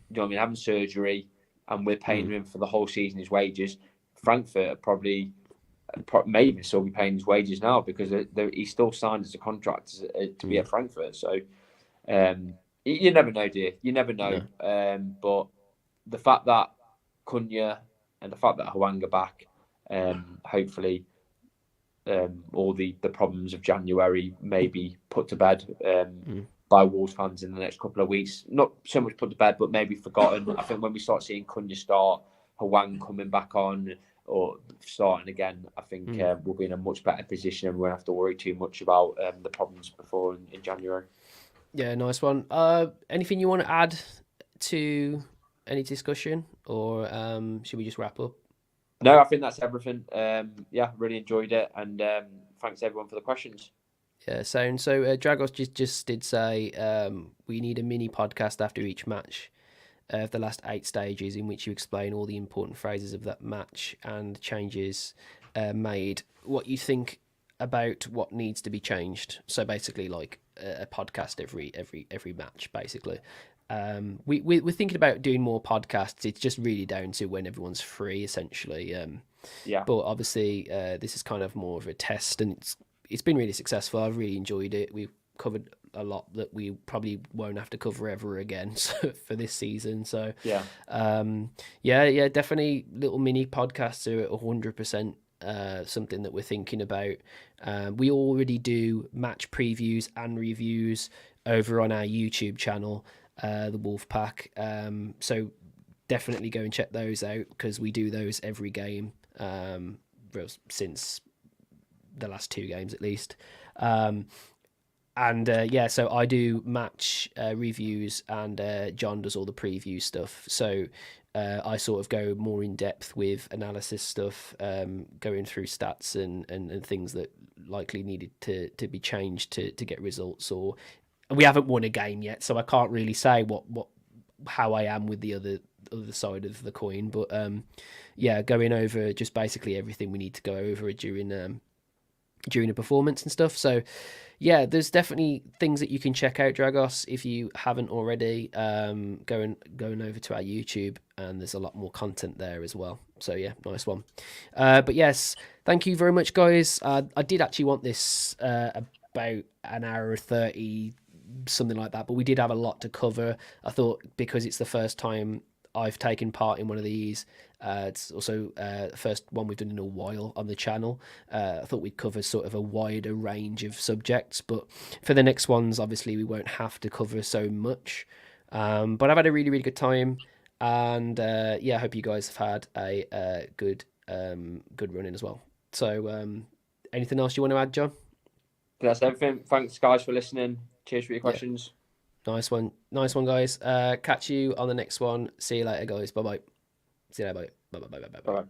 You know what I mean? Having surgery, and we're paying him for the whole season his wages. Frankfurt probably may even still be paying his wages now because he's still signed as a contract to be at Frankfurt. So you never know, dear. You never know. No. But the fact that Cunha and the fact that Hwang are back, hopefully all the problems of January may be put to bed by Wolves fans in the next couple of weeks. Not so much put to bed, but maybe forgotten. I think when we start seeing Cunha start, Hwang coming back on or starting again, I think we'll be in a much better position and we won't have to worry too much about the problems before in January. Yeah, nice one. Anything you want to add to any discussion, or should we just wrap up? No, I think that's everything. Yeah, really enjoyed it, and thanks everyone for the questions. Yeah, so Dragos just did say we need a mini podcast after each match of the last 8 stages in which you explain all the important phases of that match and changes made. What you think about what needs to be changed. So basically, like a podcast every match, basically. We're thinking about doing more podcasts. It's just really down to when everyone's free, essentially. Yeah. But obviously, this is kind of more of a test, and it's been really successful. I've really enjoyed it. We've covered a lot that we probably won't have to cover ever again for this season. So yeah, definitely little mini podcasts are 100% something that we're thinking about. We already do match previews and reviews over on our YouTube channel, the Wolfpack. So definitely go and check those out because we do those every game since the last 2 games at least. So I do match reviews and John does all the preview stuff. So I sort of go more in depth with analysis stuff, going through stats and things that likely needed to be changed to get results. Or we haven't won a game yet, so I can't really say how I am with the other side of the coin. But going over just basically everything we need to go over during a performance and stuff. So yeah, there's definitely things that you can check out, Dragos, if you haven't already. Going over to our YouTube, and there's a lot more content there as well. So yeah, nice one. But yes, thank you very much, guys. I did actually want this about an hour 30, something like that, but we did have a lot to cover. I thought because it's the first time I've taken part in one of these. It's also the first one we've done in a while on the channel. I thought we'd cover sort of a wider range of subjects, but for the next ones, obviously, we won't have to cover so much. But I've had a really, really good time, and I hope you guys have had a good run in as well. So, anything else you want to add, John? That's everything. Thanks, guys, for listening. Cheers for your questions. Nice one, guys. Catch you on the next one. See you later, guys. Bye bye. See you later. Bye bye. Bye.